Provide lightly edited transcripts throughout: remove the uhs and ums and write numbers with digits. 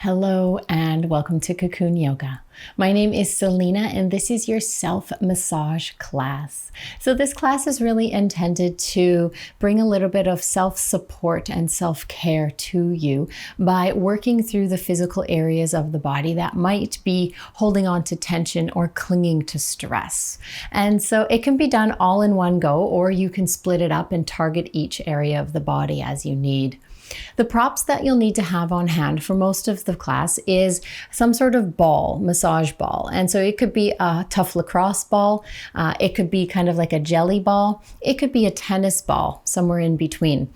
Hello and welcome to Kukoon Yoga. My name is Selena and this is your self-massage class. So this class is really intended to bring a little bit of self-support and self-care to you by working through the physical areas of the body that might be holding on to tension or clinging to stress. And so it can be done all in one go, or you can split it up and target each area of the body as you need. The props that you'll need to have on hand for most of the class is some sort of ball, massage ball. And so it could be a tough lacrosse ball. It could be kind of like a jelly ball. It could be a tennis ball, somewhere in between.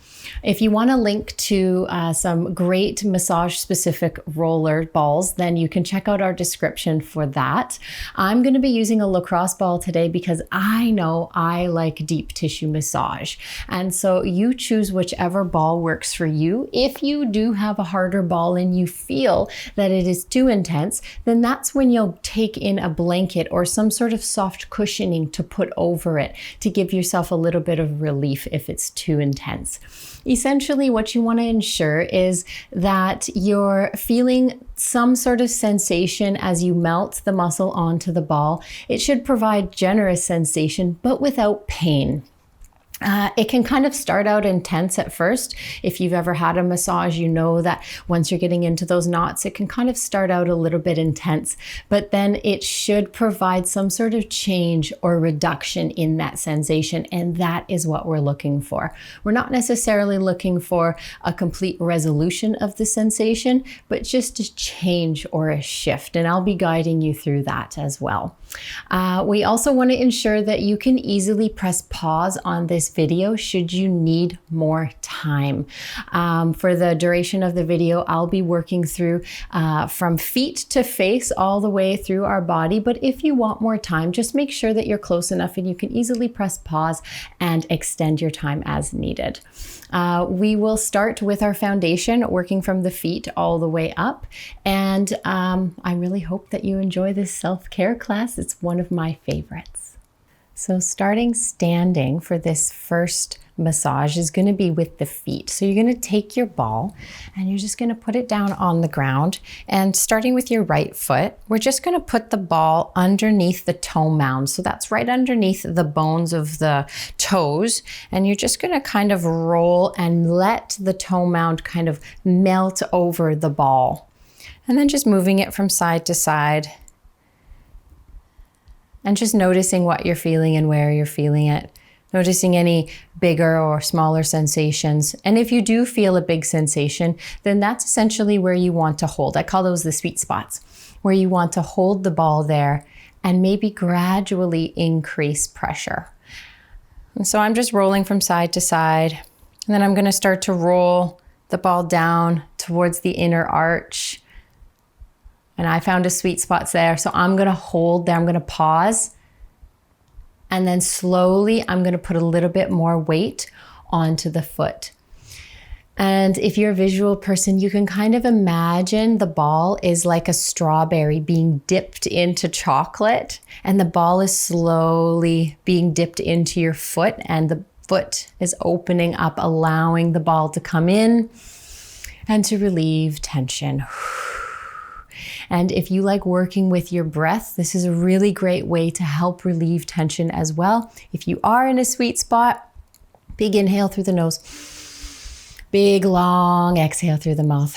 If you want a link to some great massage specific roller balls, then you can check out our description for that. I'm going to be using a lacrosse ball today because I know I like deep tissue massage. And so you choose whichever ball works for you. If you do have a harder ball and you feel that it is too intense, then that's when you'll take in a blanket or some sort of soft cushioning to put over it to give yourself a little bit of relief if it's too intense. Essentially, what you want to ensure is that you're feeling some sort of sensation as you melt the muscle onto the ball. It should provide generous sensation, but without pain. It can kind of start out intense at first. If you've ever had a massage, you know that once you're getting into those knots, it can kind of start out a little bit intense, but then it should provide some sort of change or reduction in that sensation. And that is what we're looking for. We're not necessarily looking for a complete resolution of the sensation, but just a change or a shift. And I'll be guiding you through that as well. We also want to ensure that you can easily press pause on this video should you need more time. For the duration of the video, I'll be working through from feet to face all the way through our body. But if you want more time, just make sure that you're close enough and you can easily press pause and extend your time as needed. We will start with our foundation, working from the feet all the way up. And I really hope that you enjoy this self-care class. It's one of my favorites. So starting standing for this first massage is going to be with the feet. So you're going to take your ball and you're just going to put it down on the ground. And starting with your right foot, we're just going to put the ball underneath the toe mound. So that's right underneath the bones of the toes. And you're just going to kind of roll and let the toe mound kind of melt over the ball. And then just moving it from side to side. And just noticing what you're feeling and where you're feeling it. Noticing any bigger or smaller sensations. And if you do feel a big sensation, then that's essentially where you want to hold. I call those the sweet spots, where you want to hold the ball there and maybe gradually increase pressure. And so I'm just rolling from side to side. And then I'm going to start to roll the ball down towards the inner arch. And I found a sweet spot there. So I'm going to hold there. I'm going to pause. And then slowly, I'm going to put a little bit more weight onto the foot. And if you're a visual person, you can kind of imagine the ball is like a strawberry being dipped into chocolate. And the ball is slowly being dipped into your foot. And the foot is opening up, allowing the ball to come in and to relieve tension. And if you like working with your breath, this is a really great way to help relieve tension as well. If you are in a sweet spot, big inhale through the nose, big long exhale through the mouth.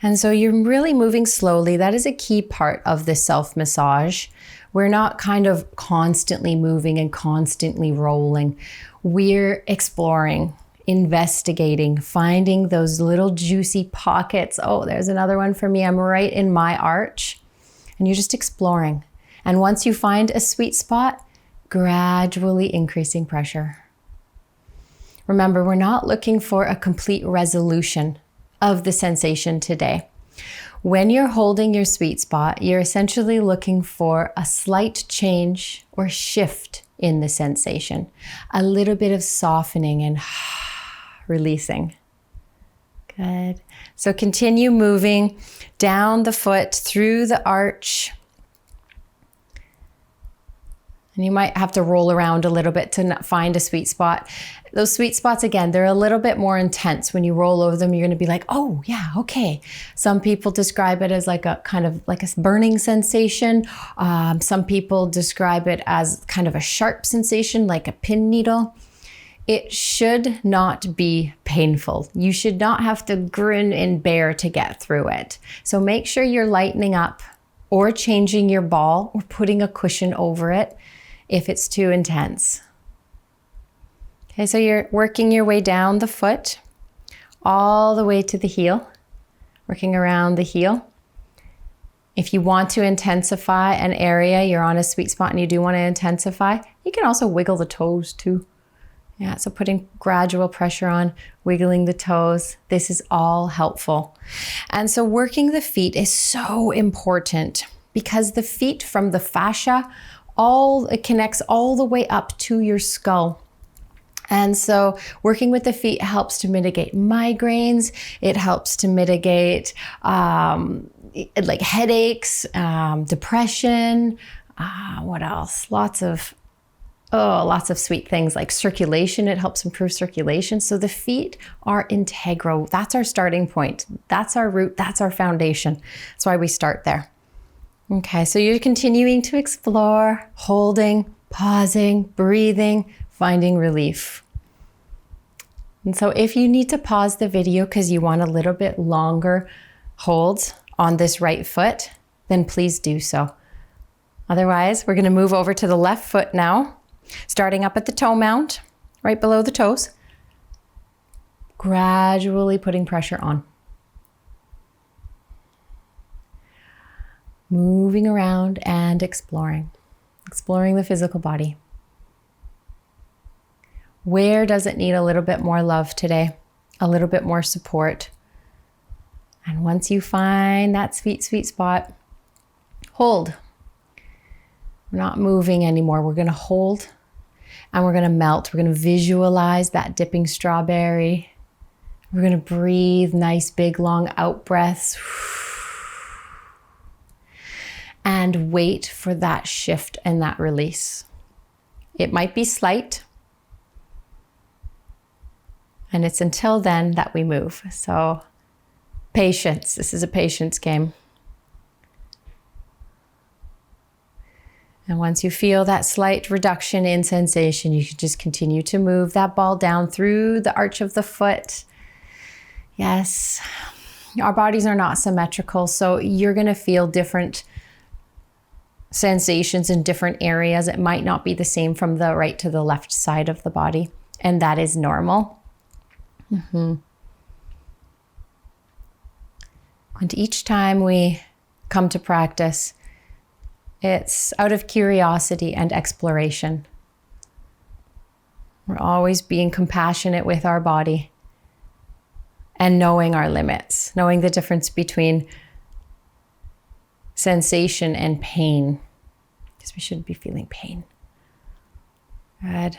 And so you're really moving slowly. That is a key part of the self-massage. We're not kind of constantly moving and constantly rolling. We're exploring, investigating, finding those little juicy pockets. Oh, there's another one for me. I'm right in my arch. And you're just exploring. And once you find a sweet spot, gradually increasing pressure. Remember, we're not looking for a complete resolution of the sensation today. When you're holding your sweet spot, you're essentially looking for a slight change or shift in the sensation. A little bit of softening and releasing. Good. So continue moving down the foot, through the arch. And you might have to roll around a little bit to find a sweet spot. Those sweet spots, again, they're a little bit more intense. When you roll over them, you're going to be like, oh yeah, okay. Some people describe it as like a kind of like a burning sensation. Some people describe it as kind of a sharp sensation, like a pin needle. It should not be painful. You should not have to grin and bear to get through it. So make sure you're lightening up or changing your ball or putting a cushion over it if it's too intense. Okay, so you're working your way down the foot, all the way to the heel, working around the heel. If you want to intensify an area, you're on a sweet spot and you do want to intensify, you can also wiggle the toes too. Yeah, so putting gradual pressure on, wiggling the toes, this is all helpful. And so working the feet is so important because the feet from the fascia, it connects all the way up to your skull. And so working with the feet helps to mitigate migraines. It helps to mitigate like headaches, depression, what else? Lots of sweet things like circulation. It helps improve circulation. So the feet are integral. That's our starting point. That's our root. That's our foundation. That's why we start there. Okay, so you're continuing to explore, holding, pausing, breathing, finding relief. And so if you need to pause the video because you want a little bit longer hold on this right foot, then please do so. Otherwise, we're going to move over to the left foot now, starting up at the toe mount, right below the toes, gradually putting pressure on. Moving around and exploring the physical body. Where does it need a little bit more love today? A little bit more support? And once you find that sweet, sweet spot, hold. We're not moving anymore. We're going to hold and we're going to melt. We're going to visualize that dipping strawberry. We're going to breathe nice, big, long out breaths. And wait for that shift and that release. It might be slight. And it's until then that we move. So patience. This is a patience game. And once you feel that slight reduction in sensation, you can just continue to move that ball down through the arch of the foot. Yes, our bodies are not symmetrical, so you're going to feel different sensations in different areas. It might not be the same from the right to the left side of the body, and that is normal. And each time we come to practice, it's out of curiosity and exploration. We're always being compassionate with our body and knowing our limits, knowing the difference between sensation and pain, because we shouldn't be feeling pain. Good.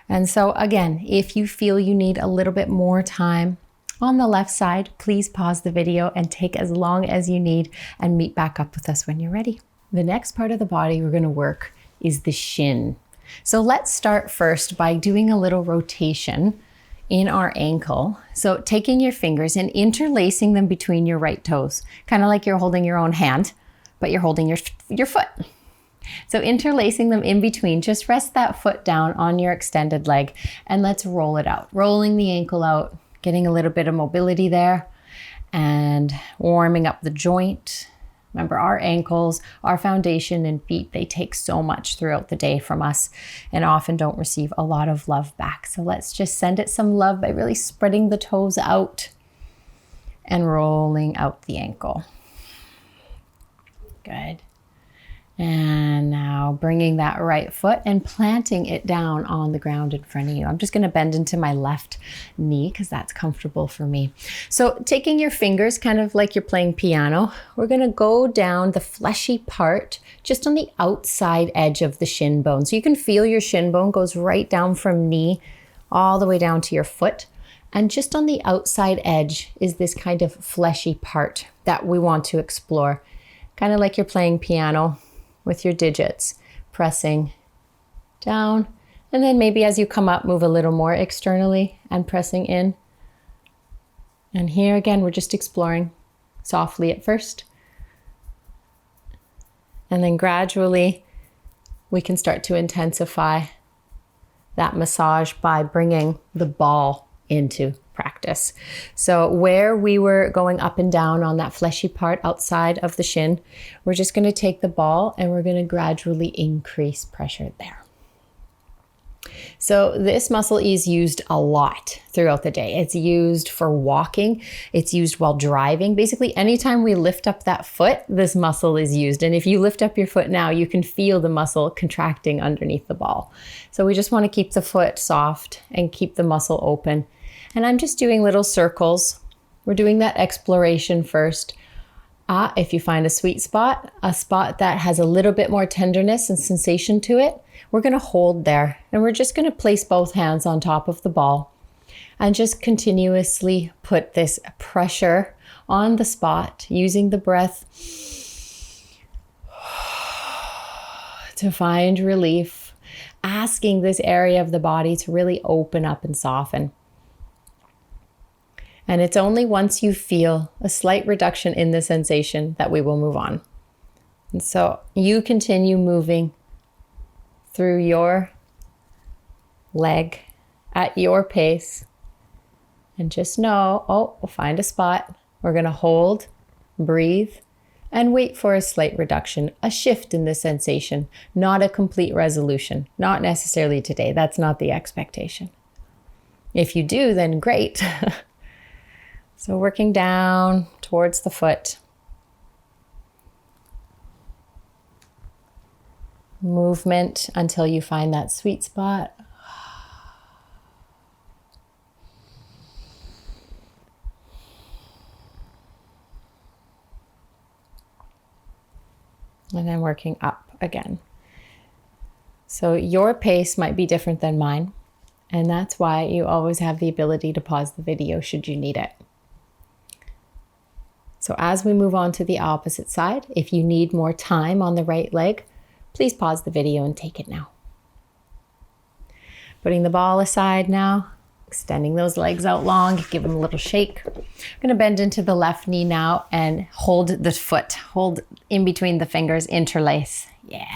And so again, if you feel you need a little bit more time on the left side, please pause the video and take as long as you need and meet back up with us when you're ready. The next part of the body we're going to work is the shin. So let's start first by doing a little rotation in our ankle. So taking your fingers and interlacing them between your right toes, kind of like you're holding your own hand, but you're holding your foot. So interlacing them in between, just rest that foot down on your extended leg and let's roll it out. Rolling the ankle out, getting a little bit of mobility there and warming up the joint. Remember, our ankles, our foundation and feet, they take so much throughout the day from us and often don't receive a lot of love back. So let's just send it some love by really spreading the toes out and rolling out the ankle. Good. And now bringing that right foot and planting it down on the ground in front of you. I'm just going to bend into my left knee because that's comfortable for me. So taking your fingers, kind of like you're playing piano, we're going to go down the fleshy part just on the outside edge of the shin bone. So you can feel your shin bone goes right down from knee all the way down to your foot. And just on the outside edge is this kind of fleshy part that we want to explore. kind of like you're playing piano with your digits, pressing down. And then maybe as you come up, move a little more externally and pressing in. And here again, we're just exploring softly at first. And then gradually, we can start to intensify that massage by bringing the ball into practice. So where we were going up and down on that fleshy part outside of the shin, we're just going to take the ball and we're going to gradually increase pressure there. So this muscle is used a lot throughout the day. It's used for walking. It's used while driving. Basically, anytime we lift up that foot, this muscle is used. And if you lift up your foot now, you can feel the muscle contracting underneath the ball. So we just want to keep the foot soft and keep the muscle open. And I'm just doing little circles. We're doing that exploration first. If you find a sweet spot, a spot that has a little bit more tenderness and sensation to it, we're going to hold there. And we're just going to place both hands on top of the ball and just continuously put this pressure on the spot using the breath to find relief, asking this area of the body to really open up and soften. And it's only once you feel a slight reduction in the sensation that we will move on. And so you continue moving through your leg at your pace. And just know, we'll find a spot. We're going to hold, breathe, and wait for a slight reduction, a shift in the sensation, not a complete resolution. Not necessarily today. That's not the expectation. If you do, then great. So working down towards the foot. Movement until you find that sweet spot. And then working up again. So your pace might be different than mine. And that's why you always have the ability to pause the video should you need it. So as we move on to the opposite side, if you need more time on the right leg, please pause the video and take it now. Putting the ball aside now, extending those legs out long, give them a little shake. I'm going to bend into the left knee now and hold the foot, hold in between the fingers, interlace. Yeah.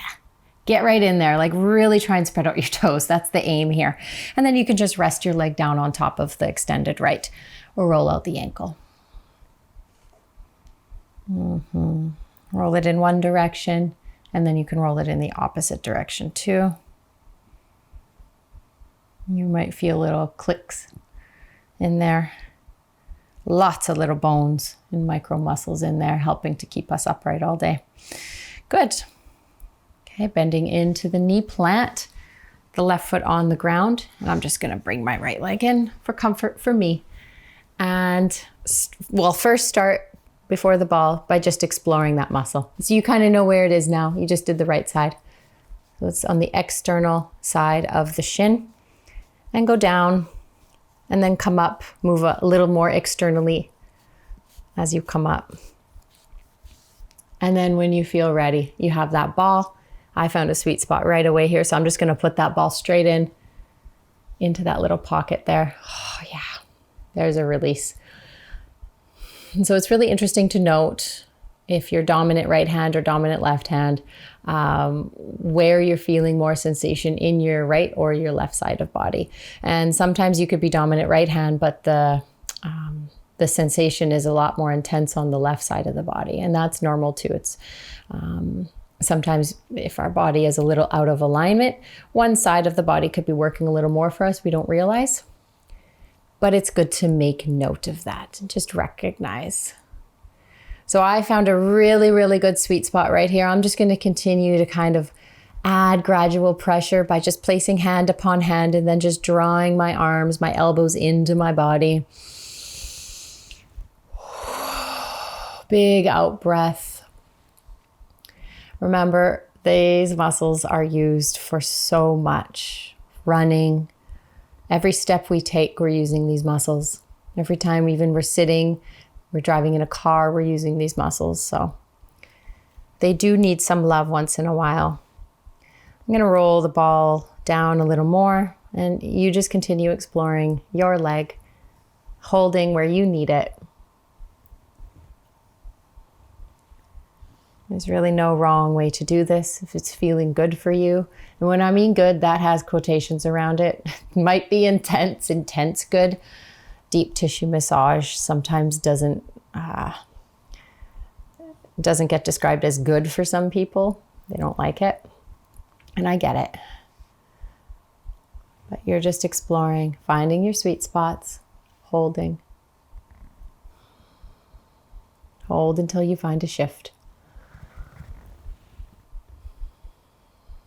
Get right in there, like really try and spread out your toes. That's the aim here. And then you can just rest your leg down on top of the extended right or roll out the ankle. Roll it in one direction, and then you can roll it in the opposite direction too. You might feel little clicks in there. Lots of little bones and micro muscles in there helping to keep us upright all day. Good. Okay, bending into the knee, plant the left foot on the ground. And I'm just going to bring my right leg in for comfort for me. And we'll first start before the ball by just exploring that muscle. So you kind of know where it is now. You just did the right side. So it's on the external side of the shin. And go down and then come up, move a little more externally as you come up. And then when you feel ready, you have that ball. I found a sweet spot right away here. So I'm just going to put that ball straight into that little pocket there. Oh yeah, there's a release. And so it's really interesting to note if you're dominant right hand or dominant left hand, where you're feeling more sensation in your right or your left side of body. And sometimes you could be dominant right hand, but the sensation is a lot more intense on the left side of the body. And that's normal too. It's sometimes if our body is a little out of alignment, one side of the body could be working a little more for us. We don't realize. But it's good to make note of that and just recognize. So I found a really, really good sweet spot right here. I'm just going to continue to kind of add gradual pressure by just placing hand upon hand and then just drawing my arms, my elbows into my body. Big out breath. Remember, these muscles are used for so much. Running. Every step we take, we're using these muscles. Every time even we're sitting, we're driving in a car, we're using these muscles. So they do need some love once in a while. I'm going to roll the ball down a little more, and you just continue exploring your leg, holding where you need it. There's really no wrong way to do this if it's feeling good for you. And when I mean good, that has quotations around it. It might be intense good. Deep tissue massage sometimes doesn't get described as good for some people. They don't like it. And I get it. But you're just exploring, finding your sweet spots, holding. Hold until you find a shift.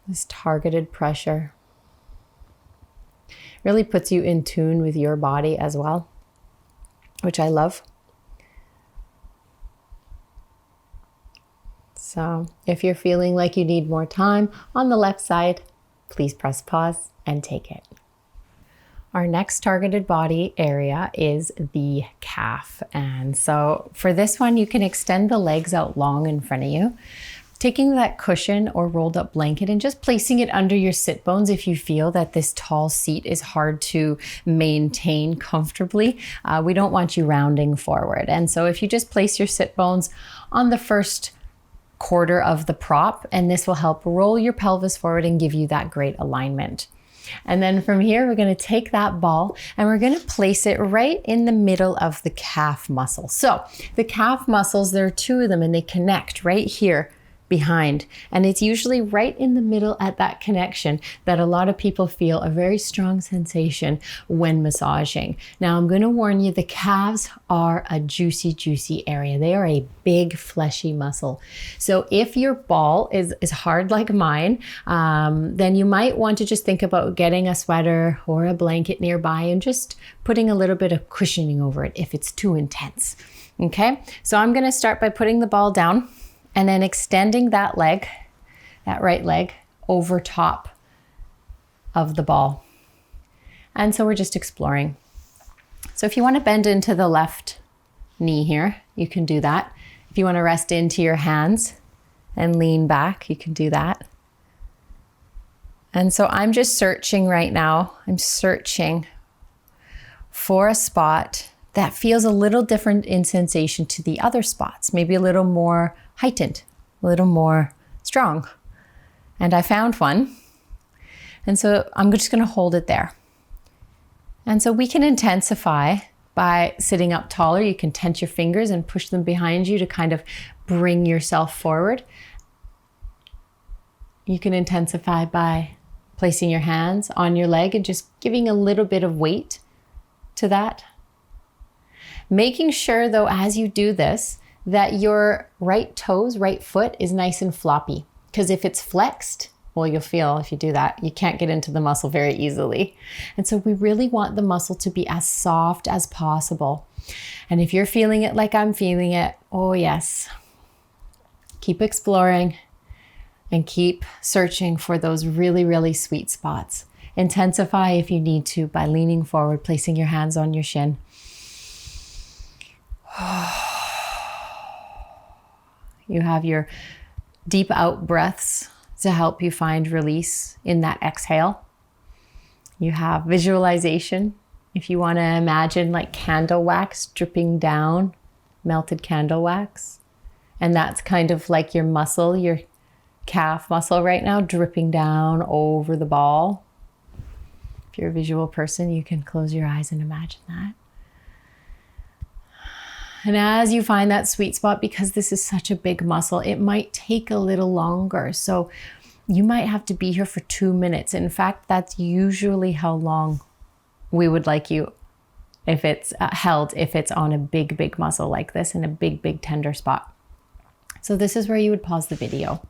This targeted pressure really puts you in tune with your body as well, which I love. So if you're feeling like you need more time on the left side, please press pause and take it. Our next targeted body area is the calf. And so for this one, you can extend the legs out long in front of you, taking that cushion or rolled up blanket and just placing it under your sit bones if you feel that this tall seat is hard to maintain comfortably. We don't want you rounding forward. And so if you just place your sit bones on the first quarter of the prop, and this will help roll your pelvis forward and give you that great alignment. And then from here, we're going to take that ball and we're going to place it right in the middle of the calf muscle. So the calf muscles, there are two of them and they connect right here behind. And it's usually right in the middle at that connection that a lot of people feel a very strong sensation when massaging. Now, I'm going to warn you, the calves are a juicy, juicy area. They are a big, fleshy muscle. So if your ball is hard like mine, then you might want to just think about getting a sweater or a blanket nearby and just putting a little bit of cushioning over it if it's too intense. Okay, so I'm going to start by putting the ball down and then extending that leg, that right leg, over top of the ball. And so we're just exploring. So if you want to bend into the left knee here, you can do that. If you want to rest into your hands and lean back, you can do that. And so I'm just searching right now. I'm searching for a spot that feels a little different in sensation to the other spots, maybe a little more heightened, a little more strong. And I found one. And so I'm just going to hold it there. And so we can intensify by sitting up taller. You can tense your fingers and push them behind you to kind of bring yourself forward. You can intensify by placing your hands on your leg and just giving a little bit of weight to that. Making sure though, as you do this, that your right toes, right foot is nice and floppy. Because if it's flexed, well, you'll feel if you do that, you can't get into the muscle very easily. And so we really want the muscle to be as soft as possible. And if you're feeling it like I'm feeling it, oh yes, keep exploring and keep searching for those really, really sweet spots. Intensify if you need to by leaning forward, placing your hands on your shin. You have your deep out breaths to help you find release in that exhale. You have visualization. If you want to imagine like candle wax dripping down, melted candle wax. And that's kind of like your muscle, your calf muscle right now, dripping down over the ball. If you're a visual person, you can close your eyes and imagine that. And as you find that sweet spot, because this is such a big muscle, it might take a little longer. So you might have to be here for 2 minutes. In fact, that's usually how long we would like you if it's held, if it's on a big, big muscle like this in a big, big tender spot. So this is where you would pause the video.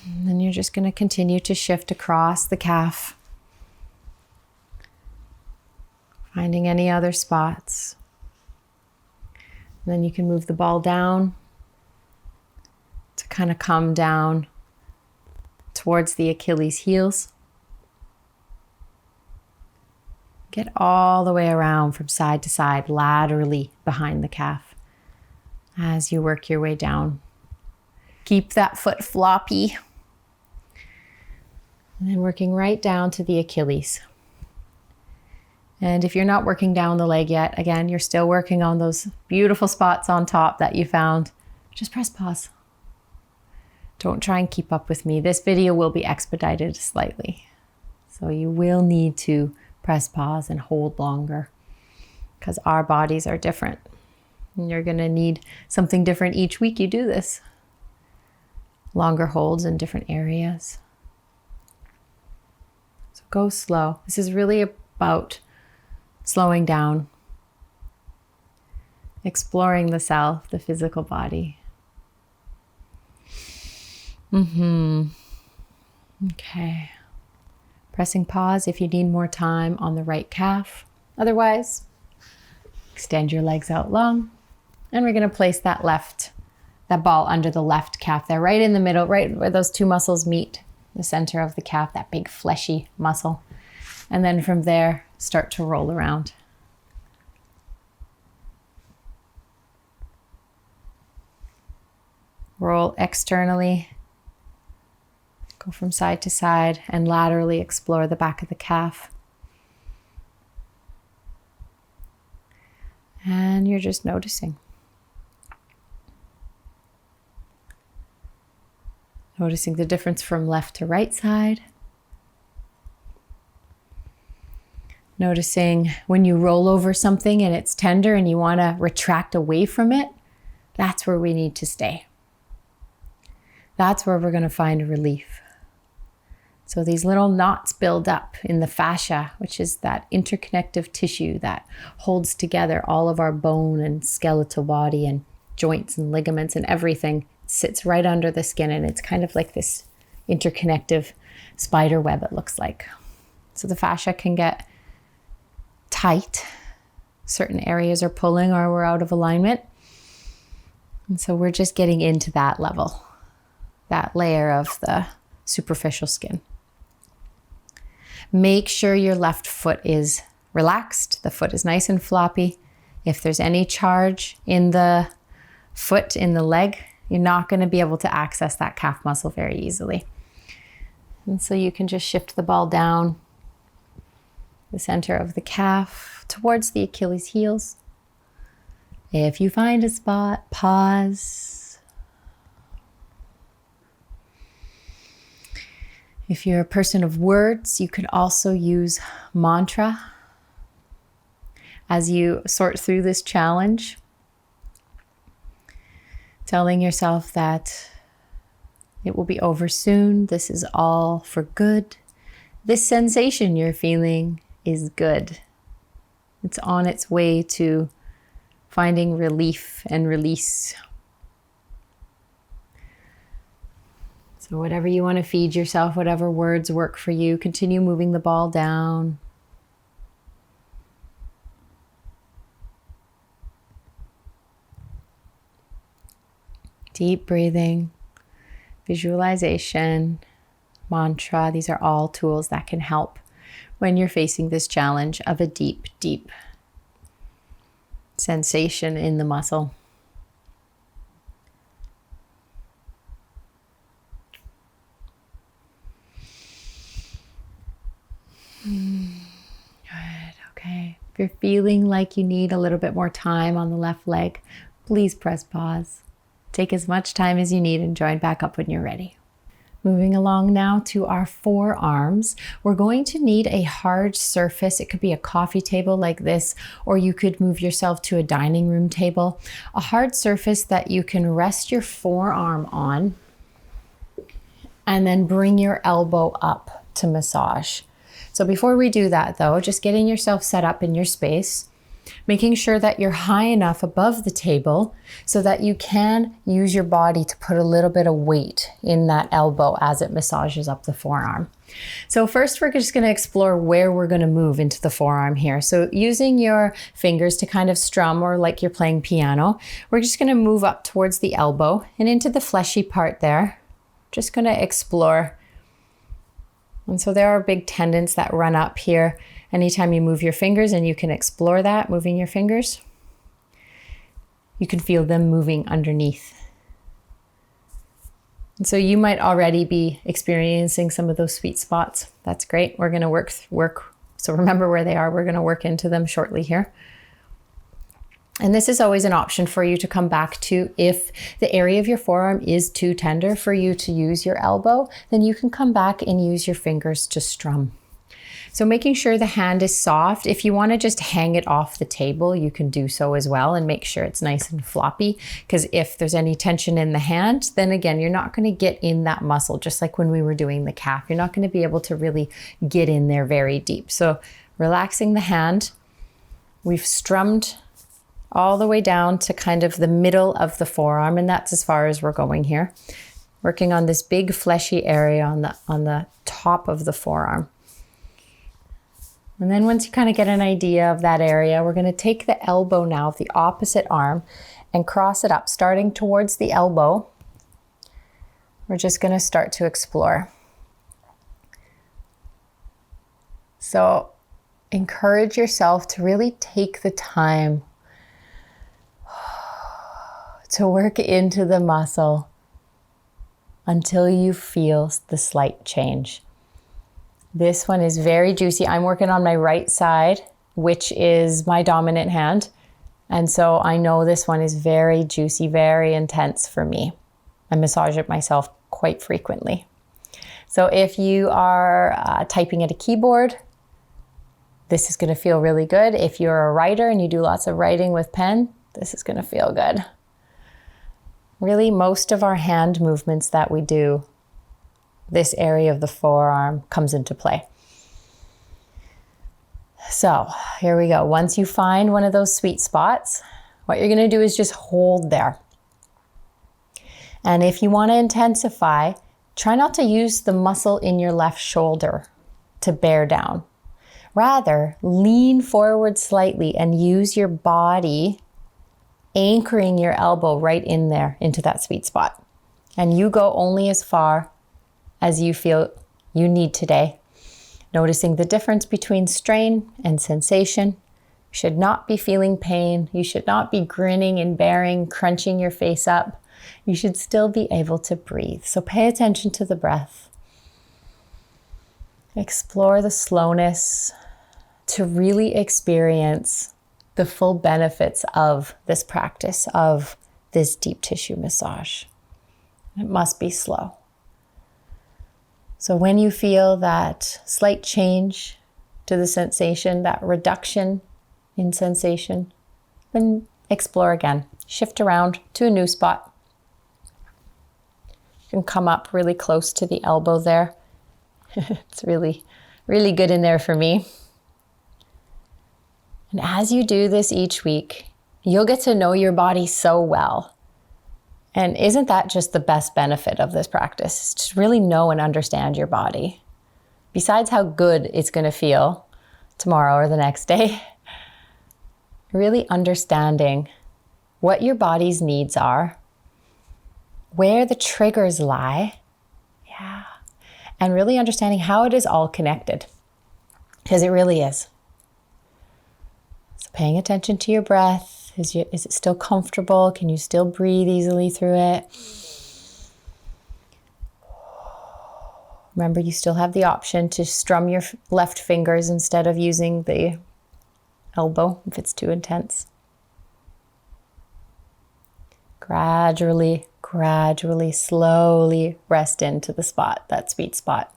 And then you're just going to continue to shift across the calf. Finding any other spots. And then you can move the ball down to kind of come down towards the Achilles heels. Get all the way around from side to side, laterally behind the calf. as you work your way down. Keep that foot floppy. And then working right down to the Achilles. And if you're not working down the leg yet, again, you're still working on those beautiful spots on top that you found. Just press pause. Don't try and keep up with me. This video will be expedited slightly. So you will need to press pause and hold longer because our bodies are different. And you're going to need something different each week you do this. Longer holds in different areas. So go slow. This is really about slowing down, exploring the self, the physical body. Okay. Pressing pause if you need more time on the right calf. Otherwise, extend your legs out long. And we're going to place that ball under the left calf there, right in the middle, right where those two muscles meet, the center of the calf, that big fleshy muscle. And then from there, start to roll around. Roll externally. Go from side to side and laterally explore the back of the calf. And you're just noticing. Noticing the difference from left to right side. Noticing when you roll over something and it's tender and you want to retract away from it, that's where we need to stay. That's where we're going to find relief. So these little knots build up in the fascia, which is that interconnective tissue that holds together all of our bone and skeletal body and joints and ligaments and everything. Sits right under the skin, and it's kind of like this interconnective spider web, it looks like. So the fascia can get tight. Certain areas are pulling or we're out of alignment. And so we're just getting into that level, that layer of the superficial skin. Make sure your left foot is relaxed. The foot is nice and floppy. If there's any charge in the foot, in the leg, you're not going to be able to access that calf muscle very easily. And so you can just shift the ball down the center of the calf towards the Achilles heels. If you find a spot, pause. If you're a person of words, you could also use mantra as you sort through this challenge. Telling yourself that it will be over soon. This is all for good. This sensation you're feeling is good. It's on its way to finding relief and release. So whatever you want to feed yourself, whatever words work for you, continue moving the ball down. Deep breathing, visualization, mantra. These are all tools that can help when you're facing this challenge of a deep, deep sensation in the muscle. Good. Okay. If you're feeling like you need a little bit more time on the left leg, please press pause. Take as much time as you need and join back up when you're ready. Moving along now to our forearms, we're going to need a hard surface. It could be a coffee table like this, or you could move yourself to a dining room table. A hard surface that you can rest your forearm on and then bring your elbow up to massage. So before we do that though, just getting yourself set up in your space, making sure that you're high enough above the table so that you can use your body to put a little bit of weight in that elbow as it massages up the forearm. So first, we're just going to explore where we're going to move into the forearm here. So using your fingers to kind of strum or like you're playing piano, we're just going to move up towards the elbow and into the fleshy part there. Just going to explore. And so there are big tendons that run up here. Anytime you move your fingers, and you can explore that, moving your fingers. you can feel them moving underneath. And so you might already be experiencing some of those sweet spots. That's great. We're going to work. So remember where they are. We're going to work into them shortly here. And this is always an option for you to come back to. If the area of your forearm is too tender for you to use your elbow, then you can come back and use your fingers to strum. So making sure the hand is soft. If you want to just hang it off the table, you can do so as well and make sure it's nice and floppy, because if there's any tension in the hand, then again, you're not going to get in that muscle, just like when we were doing the calf. You're not going to be able to really get in there very deep. So relaxing the hand, we've strummed all the way down to kind of the middle of the forearm, and that's as far as we're going here. Working on this big fleshy area on the top of the forearm. And then once you kind of get an idea of that area, we're going to take the elbow now of the opposite arm and cross it up, starting towards the elbow. We're just going to start to explore. So encourage yourself to really take the time to work into the muscle until you feel the slight change. This one is very juicy. I'm working on my right side, which is my dominant hand. And so I know this one is very juicy, very intense for me. I massage it myself quite frequently. So if you are typing at a keyboard, this is going to feel really good. If you're a writer and you do lots of writing with pen, this is going to feel good. Really, most of our hand movements that we do, this area of the forearm comes into play. So here we go. Once you find one of those sweet spots, what you're going to do is just hold there. And if you want to intensify, try not to use the muscle in your left shoulder to bear down. Rather, lean forward slightly and use your body anchoring your elbow right in there into that sweet spot. And you go only as far as you feel you need today. Noticing the difference between strain and sensation. You should not be feeling pain. You should not be grinning and bearing, crunching your face up. You should still be able to breathe. So pay attention to the breath. Explore the slowness to really experience the full benefits of this practice, of this deep tissue massage. It must be slow. So when you feel that slight change to the sensation, that reduction in sensation, then explore again. Shift around to a new spot. You can come up really close to the elbow there. It's really, really good in there for me. And as you do this each week, you'll get to know your body so well. And isn't that just the best benefit of this practice? To really know and understand your body. Besides how good it's going to feel tomorrow or the next day, really understanding what your body's needs are, where the triggers lie, and really understanding how it is all connected, because it really is. So paying attention to your breath. Is it still comfortable? Can you still breathe easily through it? Remember, you still have the option to strum your left fingers instead of using the elbow if it's too intense. Gradually, slowly rest into the spot, that sweet spot.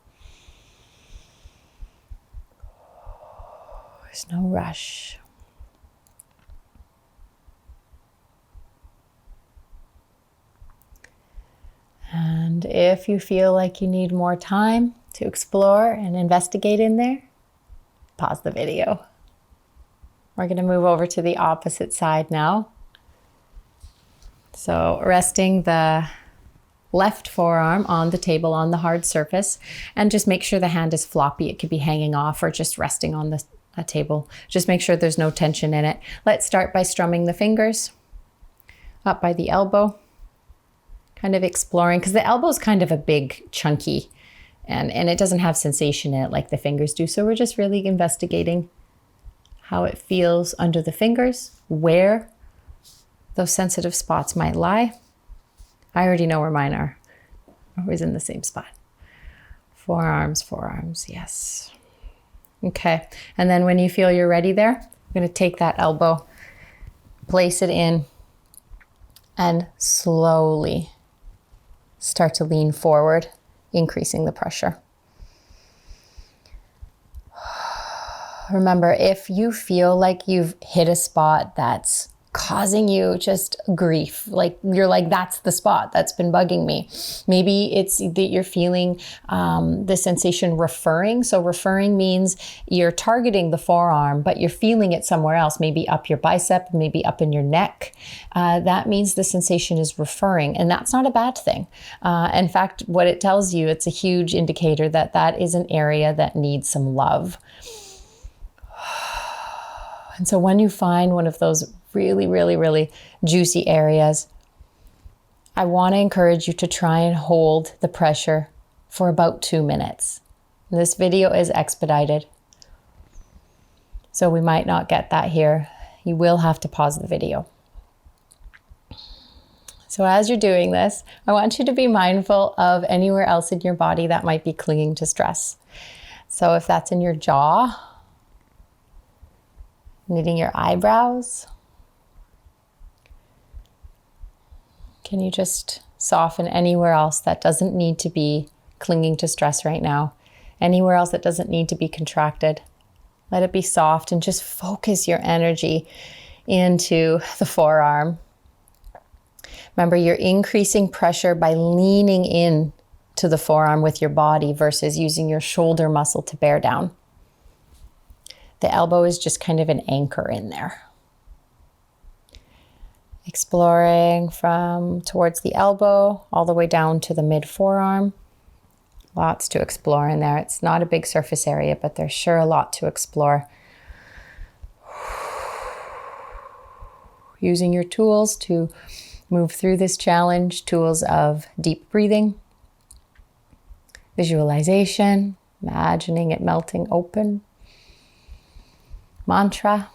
There's no rush. And if you feel like you need more time to explore and investigate in there, pause the video. We're going to move over to the opposite side now. So resting the left forearm on the table on the hard surface, and just make sure the hand is floppy. It could be hanging off or just resting on the table. Just make sure there's no tension in it. Let's start by strumming the fingers up by the elbow. Kind of exploring, because the elbow is kind of a big, chunky, and it doesn't have sensation in it like the fingers do. So we're just really investigating how it feels under the fingers, where those sensitive spots might lie. I already know where mine are. Always in the same spot. Forearms, forearms, yes. Okay, and then when you feel you're ready there, I'm going to take that elbow, place it in, and slowly start to lean forward, increasing the pressure. Remember, if you feel like you've hit a spot that's causing you just grief, like you're like, that's the spot that's been bugging me. Maybe it's that you're feeling the sensation referring. So referring means you're targeting the forearm, but you're feeling it somewhere else, maybe up your bicep, maybe up in your neck. That means the sensation is referring, and that's not a bad thing. In fact, what it tells you, it's a huge indicator that that is an area that needs some love. And so when you find one of those really, really, really juicy areas, I want to encourage you to try and hold the pressure for about 2 minutes. This video is expedited, so we might not get that here. You will have to pause the video. So as you're doing this, I want you to be mindful of anywhere else in your body that might be clinging to stress. So if that's in your jaw, knitting your eyebrows, can you just soften anywhere else that doesn't need to be clinging to stress right now? Anywhere else that doesn't need to be contracted? Let it be soft and just focus your energy into the forearm. Remember, you're increasing pressure by leaning in to the forearm with your body versus using your shoulder muscle to bear down. The elbow is just kind of an anchor in there. Exploring from towards the elbow all the way down to the mid forearm. Lots to explore in there. It's not a big surface area, but there's sure a lot to explore. Using your tools to move through this challenge, tools of deep breathing, visualization, imagining it melting open, mantra.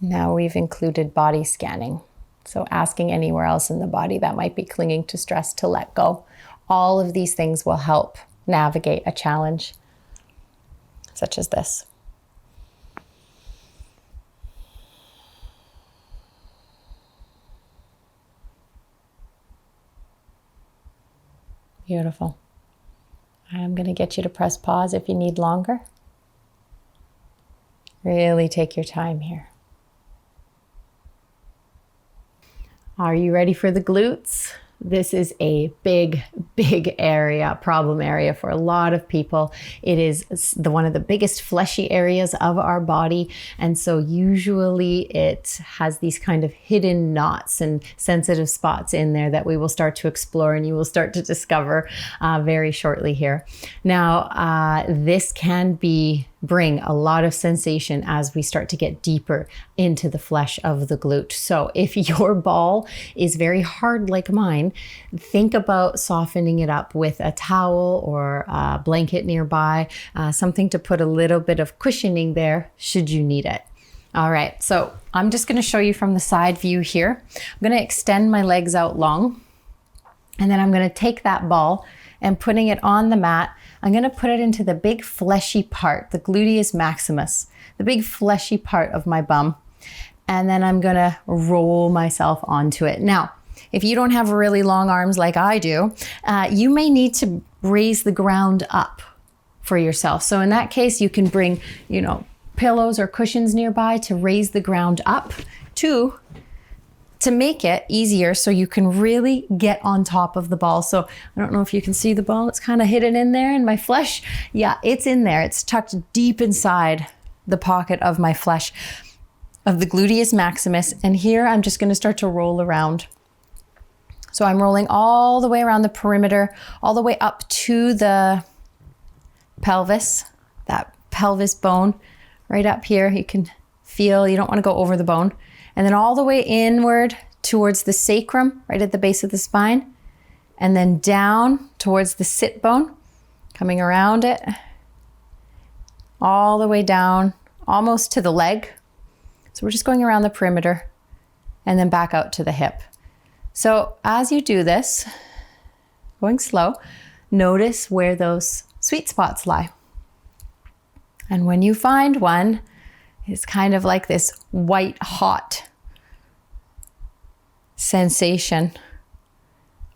Now we've included body scanning. So asking anywhere else in the body that might be clinging to stress to let go. All of these things will help navigate a challenge such as this. Beautiful. I'm going to get you to press pause if you need longer. Really take your time here. Are you ready for the glutes? This is a big, big area, problem area for a lot of people. It is one of the biggest fleshy areas of our body. And so usually it has these kind of hidden knots and sensitive spots in there that we will start to explore and you will start to discover very shortly here. Now, this can bring a lot of sensation as we start to get deeper into the flesh of the glute. So if your ball is very hard like mine, think about softening it up with a towel or a blanket nearby, something to put a little bit of cushioning there should you need it. All right, so I'm just going to show you from the side view here. I'm going to extend my legs out long, and then I'm going to take that ball and putting it on the mat, I'm going to put it into the big fleshy part, the gluteus maximus, the big fleshy part of my bum. And then I'm going to roll myself onto it. Now, if you don't have really long arms like I do, you may need to raise the ground up for yourself. So in that case, you can bring, pillows or cushions nearby to raise the ground up to make it easier so you can really get on top of the ball. So I don't know if you can see the ball. It's kind of hidden in there in my flesh. Yeah, it's in there. It's tucked deep inside the pocket of my flesh, of the gluteus maximus. And here I'm just going to start to roll around. So I'm rolling all the way around the perimeter, all the way up to the pelvis, that pelvis bone right up here. You can feel, you don't want to go over the bone. And then all the way inward towards the sacrum, right at the base of the spine. And then down towards the sit bone, coming around it, all the way down, almost to the leg. So we're just going around the perimeter. and then back out to the hip. So as you do this, going slow, notice where those sweet spots lie. And when you find one, it's kind of like this white hot sensation.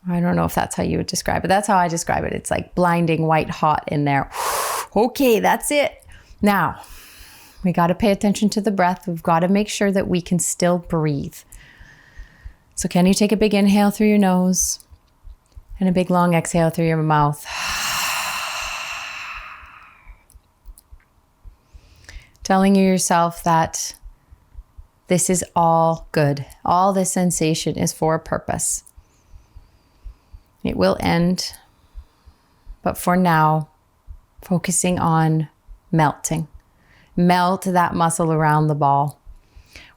I don't know if that's how you would describe it. That's how I describe it. It's like blinding white hot in there. Okay, that's it. Now, we got to pay attention to the breath. We've got to make sure that we can still breathe. So can you take a big inhale through your nose and a big long exhale through your mouth? Telling yourself that this is all good. All this sensation is for a purpose. It will end, but for now, focusing on melting. Melt that muscle around the ball.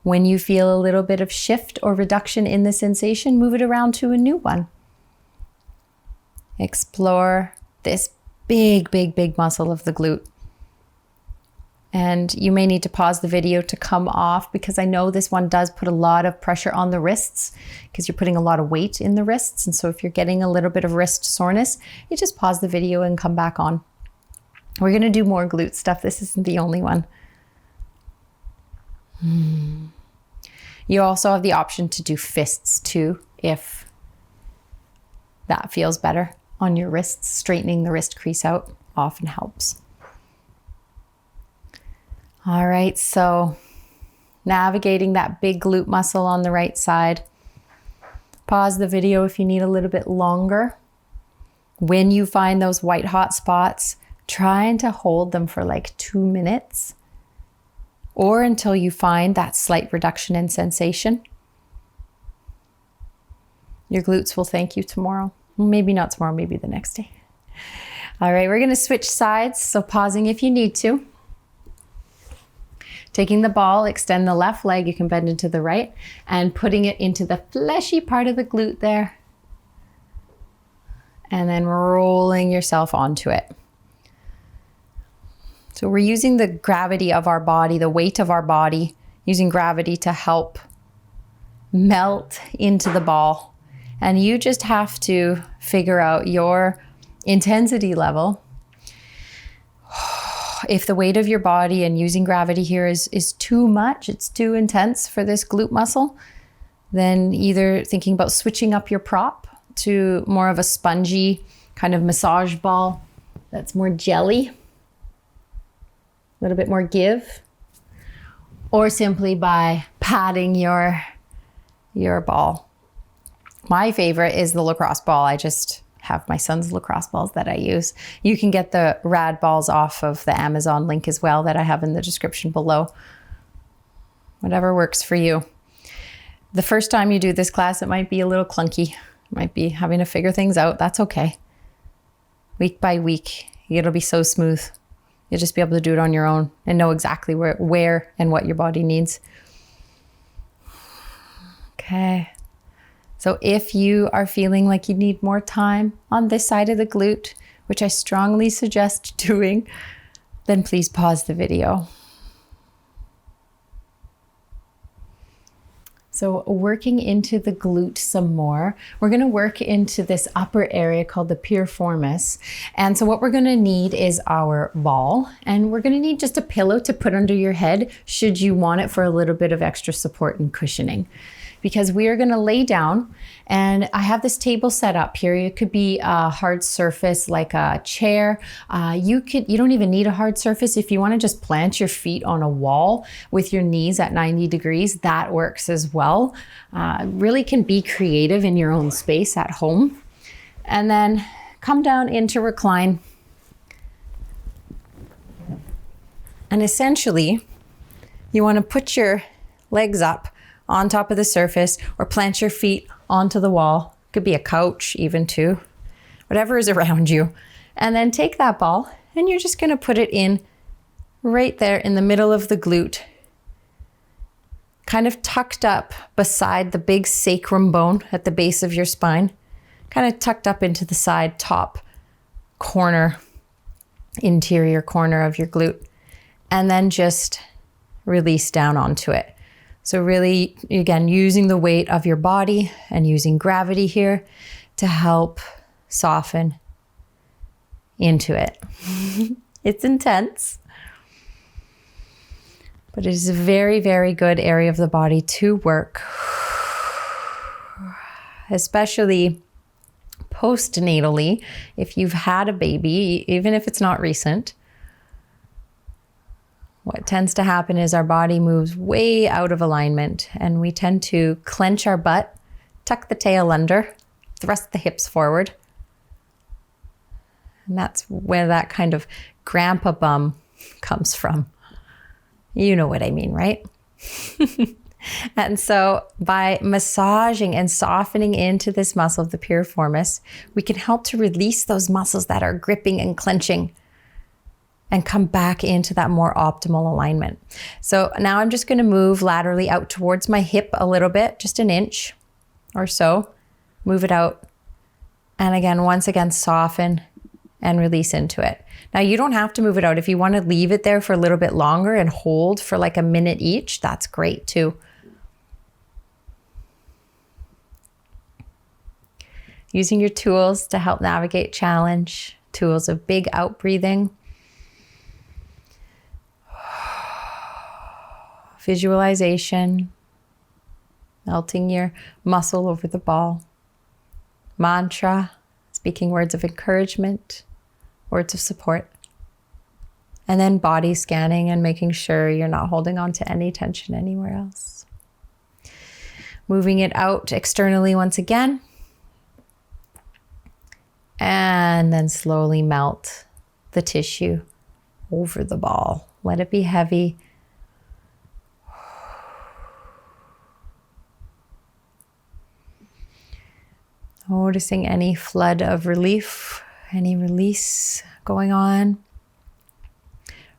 When you feel a little bit of shift or reduction in the sensation, move it around to a new one. Explore this big, big, big muscle of the glute. And you may need to pause the video to come off because I know this one does put a lot of pressure on the wrists because you're putting a lot of weight in the wrists. And so if you're getting a little bit of wrist soreness, you just pause the video and come back on. We're going to do more glute stuff. This isn't the only one. You also have the option to do fists too, if that feels better on your wrists. Straightening the wrist crease out often helps. All right, so navigating that big glute muscle on the right side. Pause the video if you need a little bit longer. When you find those white hot spots, trying to hold them for like 2 minutes or until you find that slight reduction in sensation. Your glutes will thank you tomorrow. Maybe not tomorrow, maybe the next day. All right, we're gonna switch sides, so pausing if you need to. Taking the ball, extend the left leg, you can bend into the right, and putting it into the fleshy part of the glute there. And then rolling yourself onto it. So we're using the gravity of our body, the weight of our body, using gravity to help melt into the ball. And you just have to figure out your intensity level. If the weight of your body and using gravity here is too much, it's too intense for this glute muscle, then either thinking about switching up your prop to more of a spongy kind of massage ball that's more jelly, a little bit more give, or simply by padding your ball. My favorite is the lacrosse ball. I just have my son's lacrosse balls that I use. You can get the rad balls off of the Amazon link as well that I have in the description below. Whatever works for you. The first time you do this class, it might be a little clunky. Might be having to figure things out. That's okay. Week by week, it'll be so smooth. You'll just be able to do it on your own and know exactly where and what your body needs. Okay. So if you are feeling like you need more time on this side of the glute, which I strongly suggest doing, then please pause the video. So working into the glute some more, we're going to work into this upper area called the PIRIFORMIS. And so what we're going to need is our ball, and we're going to need just a pillow to put under your head should you want it for a little bit of extra support and cushioning. Because we are going to lay down, and I have this table set up here. It could be a hard surface like a chair. You don't even need a hard surface. If you want to just plant your feet on a wall with your knees at 90 degrees, that works as well. Really can be creative in your own space at home. And then come down into recline. And essentially, you want to put your legs up on top of the surface or plant your feet onto the wall. Could be a couch even too, whatever is around you. And then take that ball and you're just going to put it in right there in the middle of the glute, kind of tucked up beside the big sacrum bone at the base of your spine, kind of tucked up into the side top corner, interior corner of your glute, and then just release down onto it. So really, again, using the weight of your body and using gravity here to help soften into it. It's intense, but it is a very, very good area of the body to work, especially postnatally. If you've had a baby, even if it's not recent, what tends to happen is our body moves way out of alignment and we tend to clench our butt, tuck the tail under, thrust the hips forward. And that's where that kind of grandpa bum comes from. You know what I mean, right? And so by massaging and softening into this muscle of the piriformis, we can help to release those muscles that are gripping and clenching and come back into that more optimal alignment. So now I'm just going to move laterally out towards my hip a little bit, just an inch or so. Move it out. And again, once again, soften and release into it. Now you don't have to move it out. If you want to leave it there for a little bit longer and hold for like a minute each, that's great too. Using your tools to help navigate challenge, tools of big out breathing, visualization, melting your muscle over the ball, mantra, speaking words of encouragement, words of support, and then body scanning and making sure you're not holding on to any tension anywhere else. Moving it out externally once again. And then slowly melt the tissue over the ball. Let it be heavy. Noticing any flood of relief, any release going on.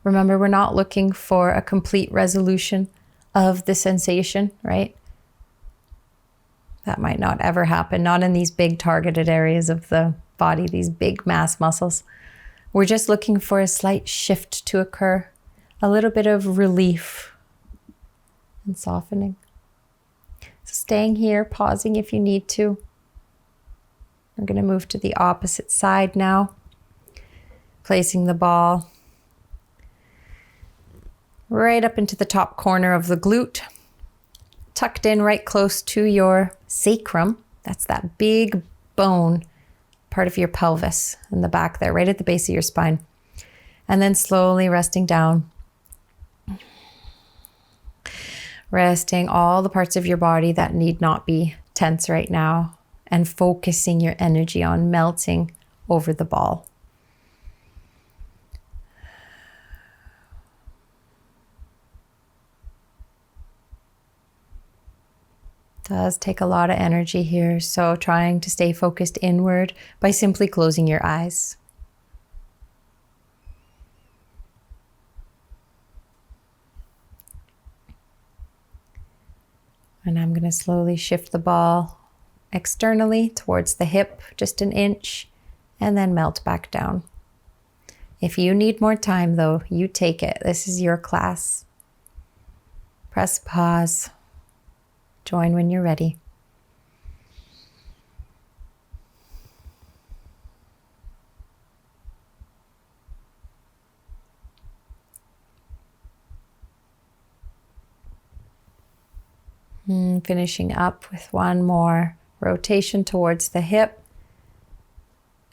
Remember, we're not looking for a complete resolution of the sensation, right? That might not ever happen, not in these big targeted areas of the body, these big mass muscles. We're just looking for a slight shift to occur, a little bit of relief and softening. So staying here, pausing if you need to. I'm going to move to the opposite side now, placing the ball right up into the top corner of the glute, tucked in right close to your sacrum. That's that big bone part of your pelvis in the back there, right at the base of your spine. And then slowly resting down. Resting all the parts of your body that need not be tense right now, and focusing your energy on melting over the ball. Does take a lot of energy here, so trying to stay focused inward by simply closing your eyes. And I'm going to slowly shift the ball externally towards the hip, just an inch, and then melt back down. If you need more time though, you take it. This is your class. Press pause. Join when you're ready. Finishing up with one more rotation towards the hip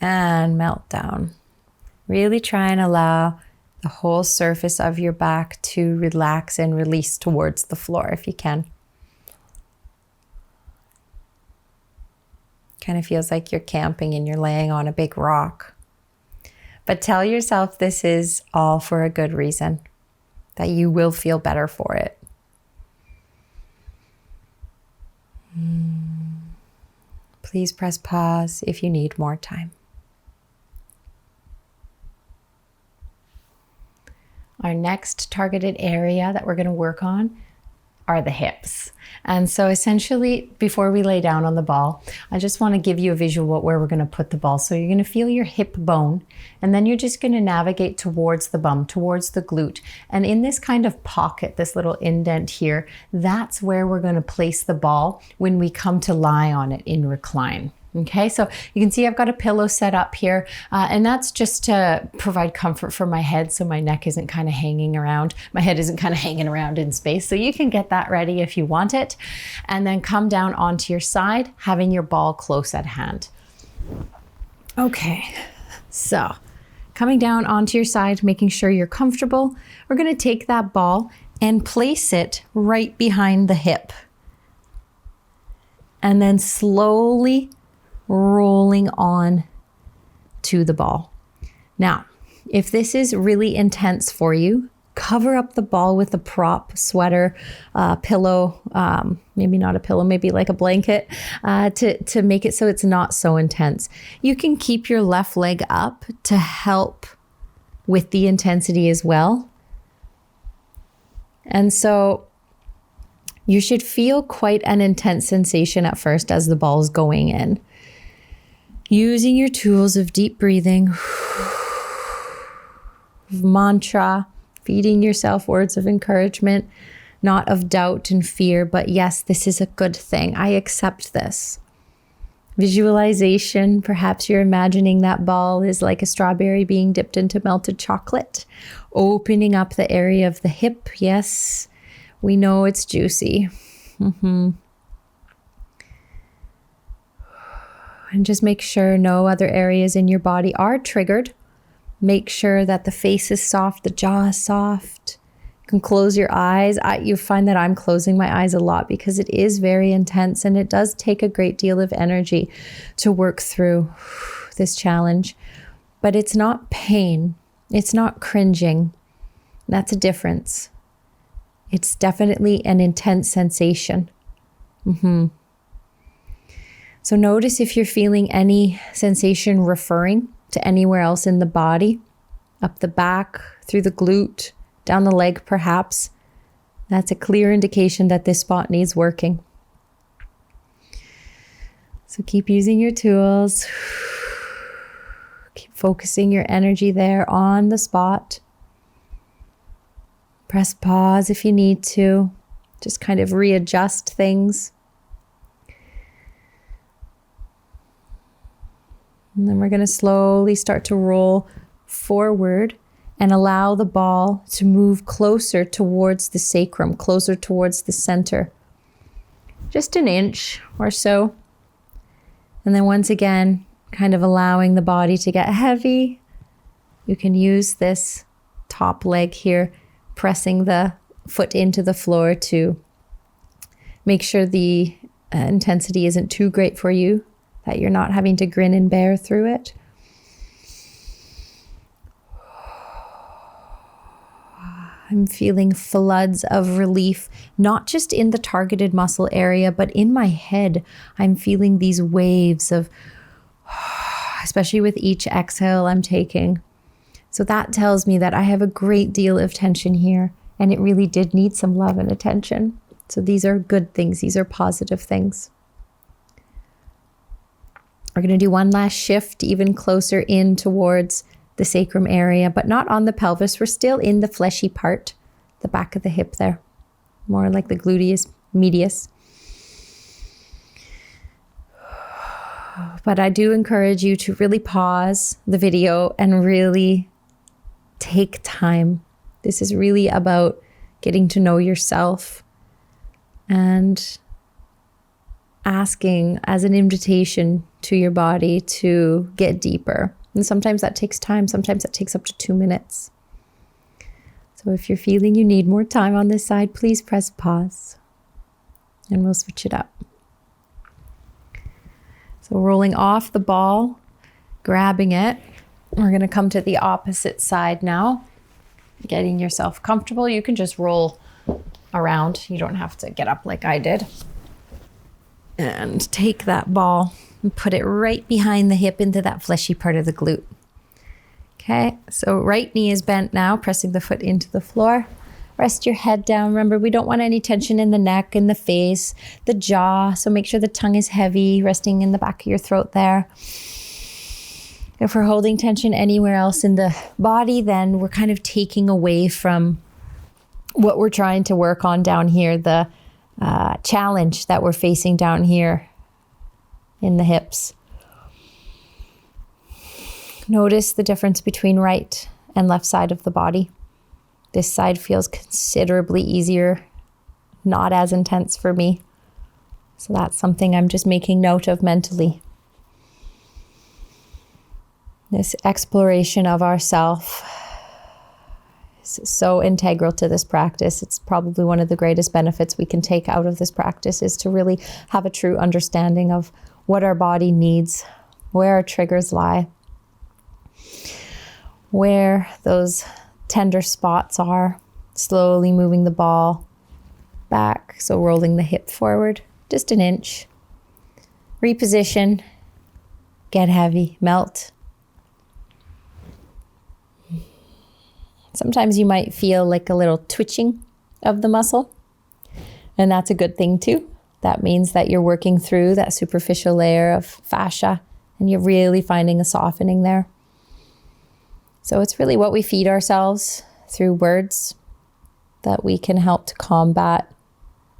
and melt down. Really try and allow the whole surface of your back to relax and release towards the floor if you can. Kind of feels like you're camping and you're laying on a big rock. But tell yourself this is all for a good reason, that you will feel better for it. Please press pause if you need more time. Our next targeted area that we're going to work on are the hips. And so essentially, before we lay down on the ball, I just want to give you a visual of where we're going to put the ball. So you're going to feel your hip bone, and then you're just going to navigate towards the bum, towards the glute. And in this kind of pocket, this little indent here, that's where we're going to place the ball when we come to lie on it in recline. Okay, so you can see I've got a pillow set up here, and that's just to provide comfort for my head so my neck isn't kind of hanging around. My head isn't kind of hanging around in space. So you can get that ready if you want it. And then come down onto your side, having your ball close at hand. Okay, so coming down onto your side, making sure you're comfortable. We're going to take that ball and place it right behind the hip. And then slowly rolling on to the ball. Now, if this is really intense for you, cover up the ball with a prop, sweater, pillow, maybe not a pillow, maybe like a blanket, to make it so it's not so intense. You can keep your left leg up to help with the intensity as well. And so you should feel quite an intense sensation at first as the ball is going in. Using your tools of deep breathing, mantra, feeding yourself words of encouragement, not of doubt and fear, but yes, this is a good thing. I accept this. Visualization, perhaps you're imagining that ball is like a strawberry being dipped into melted chocolate, opening up the area of the hip. Yes, we know it's juicy. And just make sure no other areas in your body are triggered. Make sure that the face is soft, the jaw is soft. You can close your eyes. You find that I'm closing my eyes a lot because it is very intense and it does take a great deal of energy to work through this challenge. But it's not pain. It's not cringing. That's a difference. It's definitely an intense sensation. So notice if you're feeling any sensation referring to anywhere else in the body, up the back, through the glute, down the leg perhaps. That's a clear indication that this spot needs working. So keep using your tools. Keep focusing your energy there on the spot. Press pause if you need to. Just kind of readjust things. And then we're going to slowly start to roll forward and allow the ball to move closer towards the sacrum, closer towards the center. Just an inch or so. And then once again, kind of allowing the body to get heavy. You can use this top leg here, pressing the foot into the floor to make sure the intensity isn't too great for you, that you're not having to grin and bear through it. I'm feeling floods of relief, not just in the targeted muscle area, but in my head. I'm feeling these waves of, especially with each exhale I'm taking. So that tells me that I have a great deal of tension here, and it really did need some love and attention. So these are good things. These are positive things. We're going to do one last shift, even closer in towards the sacrum area, but not on the pelvis. We're still in the fleshy part, the back of the hip there, more like the gluteus medius. But I do encourage you to really pause the video and really take time. This is really about getting to know yourself and asking as an invitation to your body to get deeper. And sometimes that takes time. Sometimes that takes up to 2 minutes. So if you're feeling you need more time on this side, please press pause and we'll switch it up. So rolling off the ball, grabbing it. We're going to come to the opposite side now. Getting yourself comfortable. You can just roll around. You don't have to get up like I did. And take that ball and put it right behind the hip into that fleshy part of the glute. Okay, so right knee is bent now, pressing the foot into the floor. Rest your head down. Remember, we don't want any tension in the neck, in the face, the jaw. So make sure the tongue is heavy, resting in the back of your throat there. If we're holding tension anywhere else in the body, then we're kind of taking away from what we're trying to work on down here, the challenge that we're facing down here in the hips. Notice the difference between right and left side of the body. This side feels considerably easier, not as intense for me. So that's something I'm just making note of mentally. This exploration of ourself is so integral to this practice. It's probably one of the greatest benefits we can take out of this practice, is to really have a true understanding of what our body needs, where our triggers lie, where those tender spots are. Slowly moving the ball back, so rolling the hip forward just an inch. Reposition, get heavy, melt. Sometimes you might feel like a little twitching of the muscle, and that's a good thing too. That means that you're working through that superficial layer of fascia and you're really finding a softening there. So it's really what we feed ourselves through words that we can help to combat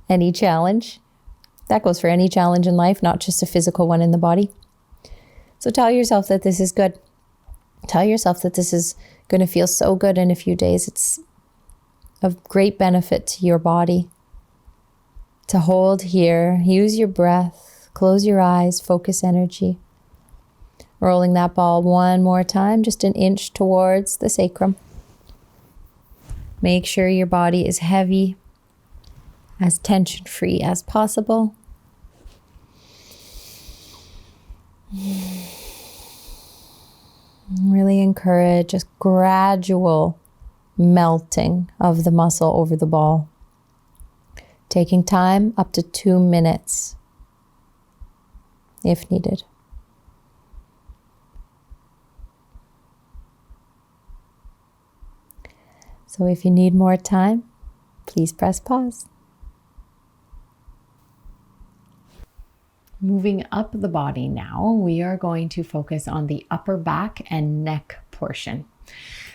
any challenge. That goes for any challenge in life, not just a physical one in the body. So tell yourself that this is good. Tell yourself that this is going to feel so good in a few days. It's of great benefit to your body. To hold here, use your breath, close your eyes, focus energy. Rolling that ball one more time, just an inch towards the sacrum. Make sure your body is heavy, as tension-free as possible. Really encourage just gradual melting of the muscle over the ball. Taking time up to 2 minutes if needed. So if you need more time, please press pause. Moving up the body now, we are going to focus on the upper back and neck portion.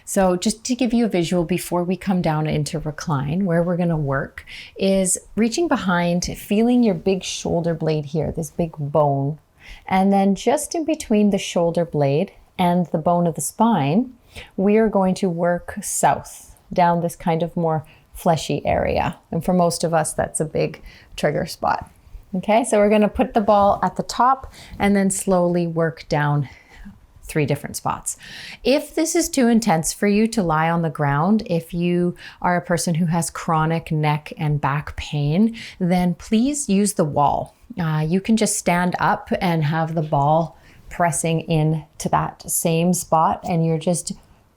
So just to give you a visual before we come down into recline, where we're going to work is reaching behind, feeling your big shoulder blade here, this big bone. And then just in between the shoulder blade and the bone of the spine, we are going to work south down this kind of more fleshy area. And for most of us, that's a big trigger spot. Okay, so we're going to put the ball at the top and then slowly work down 3 different spots. If this is too intense for you to lie on the ground, if you are a person who has chronic neck and back pain, then please use the wall. You can just stand up and have the ball pressing in to that same spot, and you're just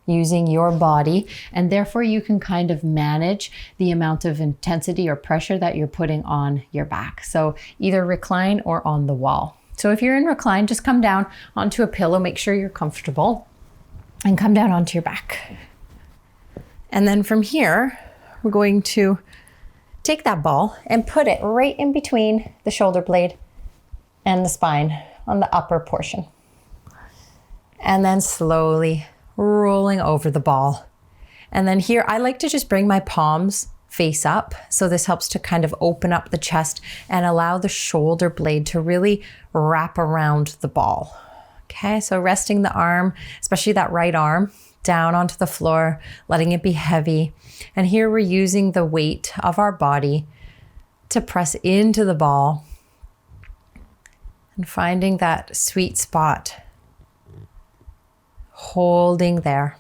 using your body, and therefore you can kind of manage the amount of intensity or pressure that you're putting on your back. So either recline or on the wall. So if you're in recline, just come down onto a pillow, make sure you're comfortable, and come down onto your back. And then from here, we're going to take that ball and put it right in between the shoulder blade and the spine on the upper portion. And then slowly rolling over the ball. And then here, I like to just bring my palms face up. So this helps to kind of open up the chest and allow the shoulder blade to really wrap around the ball. Okay, so resting the arm, especially that right arm, down onto the floor, letting it be heavy. And here we're using the weight of our body to press into the ball and finding that sweet spot, holding there.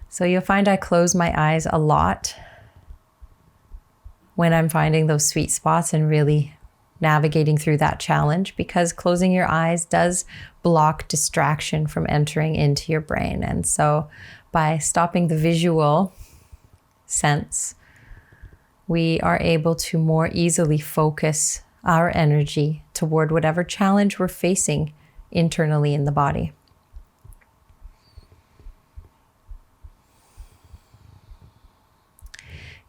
So you'll find I close my eyes a lot when I'm finding those sweet spots and really navigating through that challenge, because closing your eyes does block distraction from entering into your brain. And so by stopping the visual sense, we are able to more easily focus our energy toward whatever challenge we're facing internally in the body.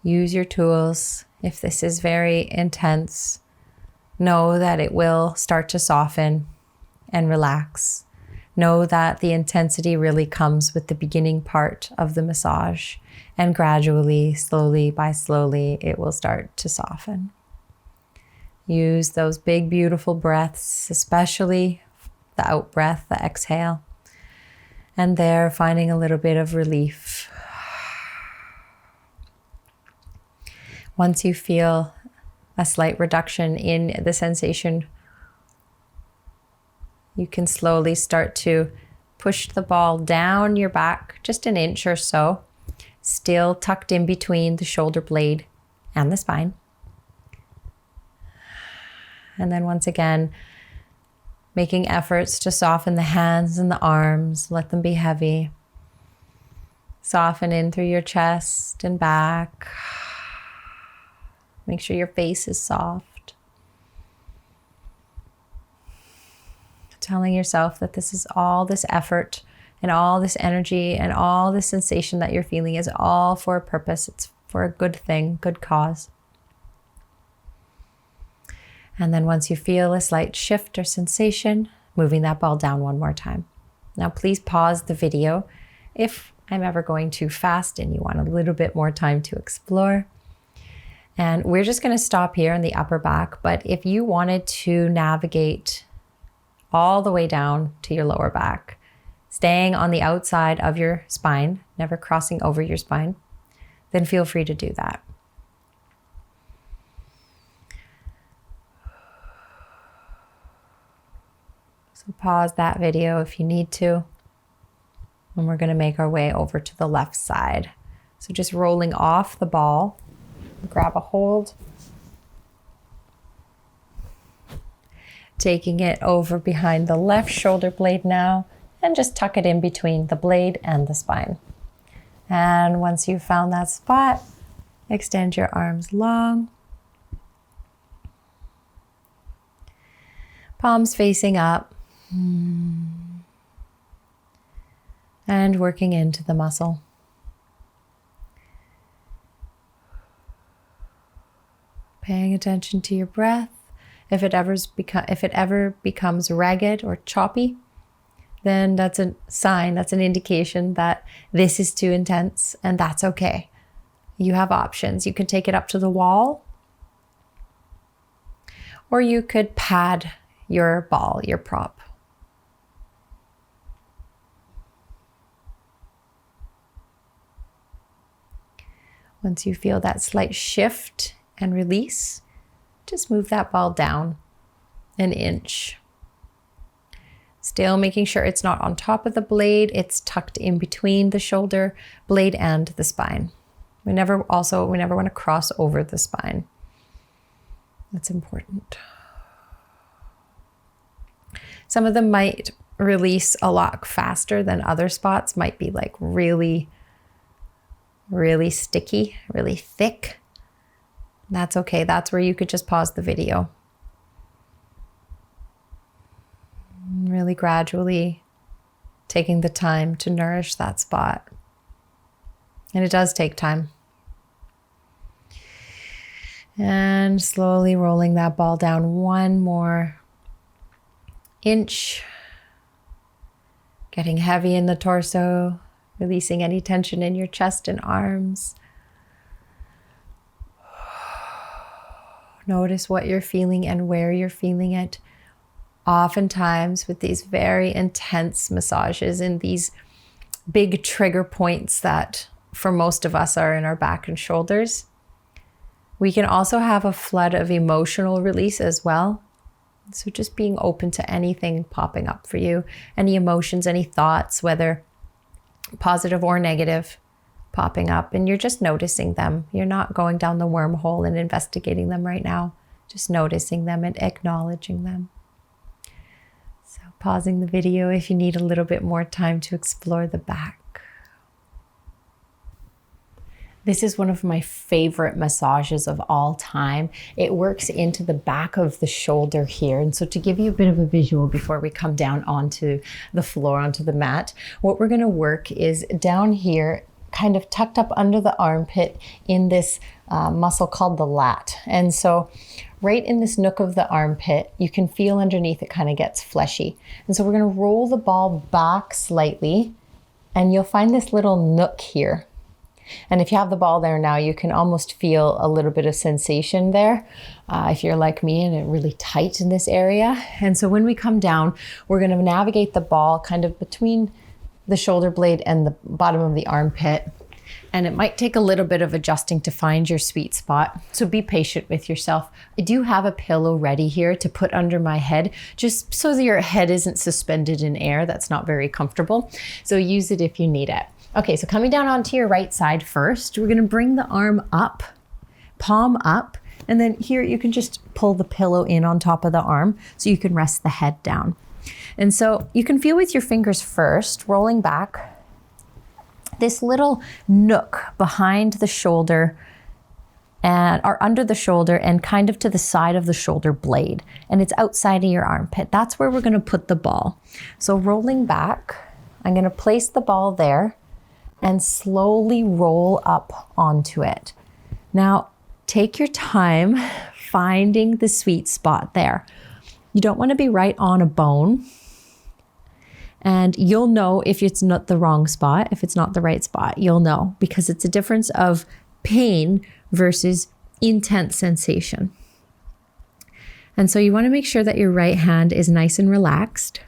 Use your tools. If this is very intense, know that it will start to soften and relax. Know that the intensity really comes with the beginning part of the massage, and gradually, slowly by slowly, it will start to soften. Use those big, beautiful breaths, especially the out breath, the exhale, and there finding a little bit of relief. Once you feel a slight reduction in the sensation, you can slowly start to push the ball down your back just an inch or so, still tucked in between the shoulder blade and the spine. And then once again, making efforts to soften the hands and the arms, let them be heavy. Soften in through your chest and back. Make sure your face is soft. Telling yourself that this is all this effort and all this energy and all this sensation that you're feeling is all for a purpose. It's for a good thing, good cause. And then once you feel a slight shift or sensation, moving that ball down one more time. Now please pause the video if I'm ever going too fast and you want a little bit more time to explore. And we're just going to stop here in the upper back. But if you wanted to navigate all the way down to your lower back, staying on the outside of your spine, never crossing over your spine, then feel free to do that. So pause that video if you need to. And we're going to make our way over to the left side. So just rolling off the ball. Grab a hold, taking it over behind the left shoulder blade now, and just tuck it in between the blade and the spine. And once you've found that spot, extend your arms long, palms facing up, and working into the muscle. Paying attention to your breath. If it ever becomes ragged or choppy, then that's a sign, that's an indication that this is too intense, and that's okay. You have options. You can take it up to the wall, or you could pad your ball, your prop. Once you feel that slight shift and release, just move that ball down an inch. Still making sure it's not on top of the blade, it's tucked in between the shoulder blade and the spine. We never want to cross over the spine. That's important. Some of them might release a lot faster than other spots, might be like really, really sticky, really thick. That's okay. That's where you could just pause the video. Really gradually taking the time to nourish that spot. And it does take time. And slowly rolling that ball down one more inch. Getting heavy in the torso, releasing any tension in your chest and arms. Notice what you're feeling and where you're feeling it. Oftentimes with these very intense massages and these big trigger points that for most of us are in our back and shoulders, we can also have a flood of emotional release as well. So just being open to anything popping up for you, any emotions, any thoughts, whether positive or negative, popping up, and you're just noticing them. You're not going down the wormhole and investigating them right now, just noticing them and acknowledging them. So pausing the video if you need a little bit more time to explore the back. This is one of my favorite massages of all time. It works into the back of the shoulder here. And so to give you a bit of a visual before we come down onto the floor, onto the mat, what we're gonna work is down here kind of tucked up under the armpit in this muscle called the lat. And so right in this nook of the armpit, you can feel underneath it kind of gets fleshy. And so we're going to roll the ball back slightly, and you'll find this little nook here. And if you have the ball there now, you can almost feel a little bit of sensation there. If you're like me and it's really tight in this area. And so when we come down, we're going to navigate the ball kind of between the shoulder blade and the bottom of the armpit. And it might take a little bit of adjusting to find your sweet spot. So be patient with yourself. I do have a pillow ready here to put under my head, just so that your head isn't suspended in air. That's not very comfortable. So use it if you need it. Okay, so coming down onto your right side first, we're gonna bring the arm up, palm up, and then here you can just pull the pillow in on top of the arm so you can rest the head down. And so you can feel with your fingers first, rolling back, this little nook behind the shoulder or under the shoulder and kind of to the side of the shoulder blade. And it's outside of your armpit. That's where we're gonna put the ball. So rolling back, I'm gonna place the ball there and slowly roll up onto it. Now, take your time finding the sweet spot there. You don't wanna be right on a bone. And you'll know if it's not the wrong spot, if it's not the right spot, you'll know, because it's a difference of pain versus intense sensation. And so you want to make sure that your right hand is nice and relaxed,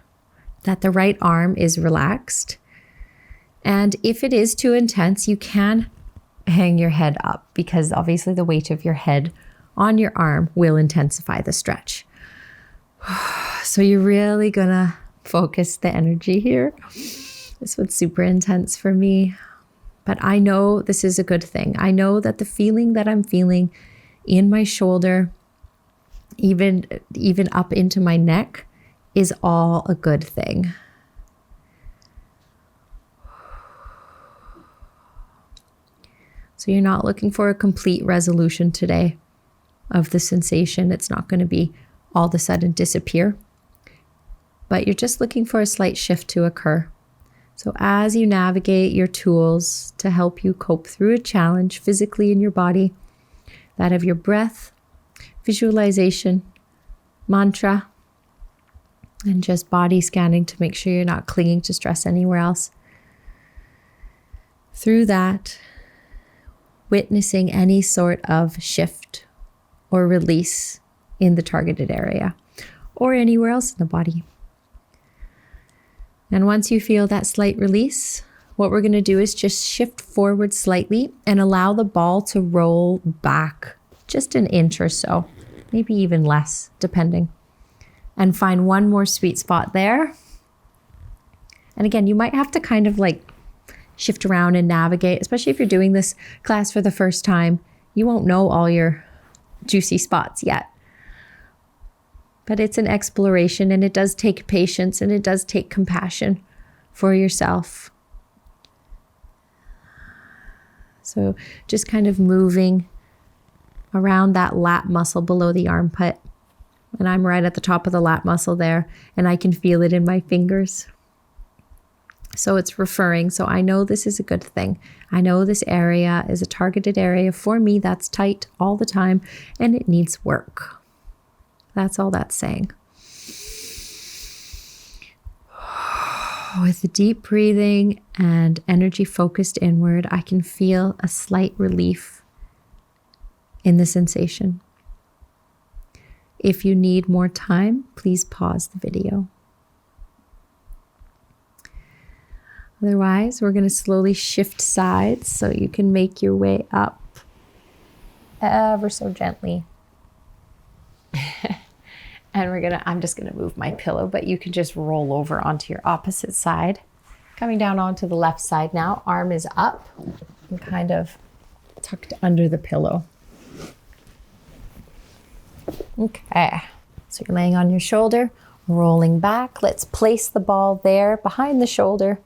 that the right arm is relaxed. And if it is too intense, you can hang your head up, because obviously the weight of your head on your arm will intensify the stretch. So you're really gonna focus the energy here. This was super intense for me, but I know this is a good thing. I know that the feeling that I'm feeling in my shoulder, even up into my neck, is all a good thing. So you're not looking for a complete resolution today of the sensation. It's not going to be all of a sudden disappear, but you're just looking for a slight shift to occur. So as you navigate your tools to help you cope through a challenge physically in your body, that of your breath, visualization, mantra, and just body scanning to make sure you're not clinging to stress anywhere else. Through that, witnessing any sort of shift or release in the targeted area or anywhere else in the body. And once you feel that slight release, what we're going to do is just shift forward slightly and allow the ball to roll back just an inch or so, maybe even less, depending. And find one more sweet spot there. And again, you might have to kind of like shift around and navigate, especially if you're doing this class for the first time. You won't know all your juicy spots yet. But it's an exploration, and it does take patience, and it does take compassion for yourself. So just kind of moving around that lat muscle below the armpit. And I'm right at the top of the lat muscle there, and I can feel it in my fingers. So it's referring. So I know this is a good thing. I know this area is a targeted area for me that's tight all the time, and it needs work. That's all that's saying. With the deep breathing and energy focused inward, I can feel a slight relief in the sensation. If you need more time, please pause the video. Otherwise, we're going to slowly shift sides so you can make your way up ever so gently. And I'm just gonna move my pillow, but you can just roll over onto your opposite side. Coming down onto the left side now, arm is up and kind of tucked under the pillow. Okay, so you're laying on your shoulder, rolling back. Let's place the ball there behind the shoulder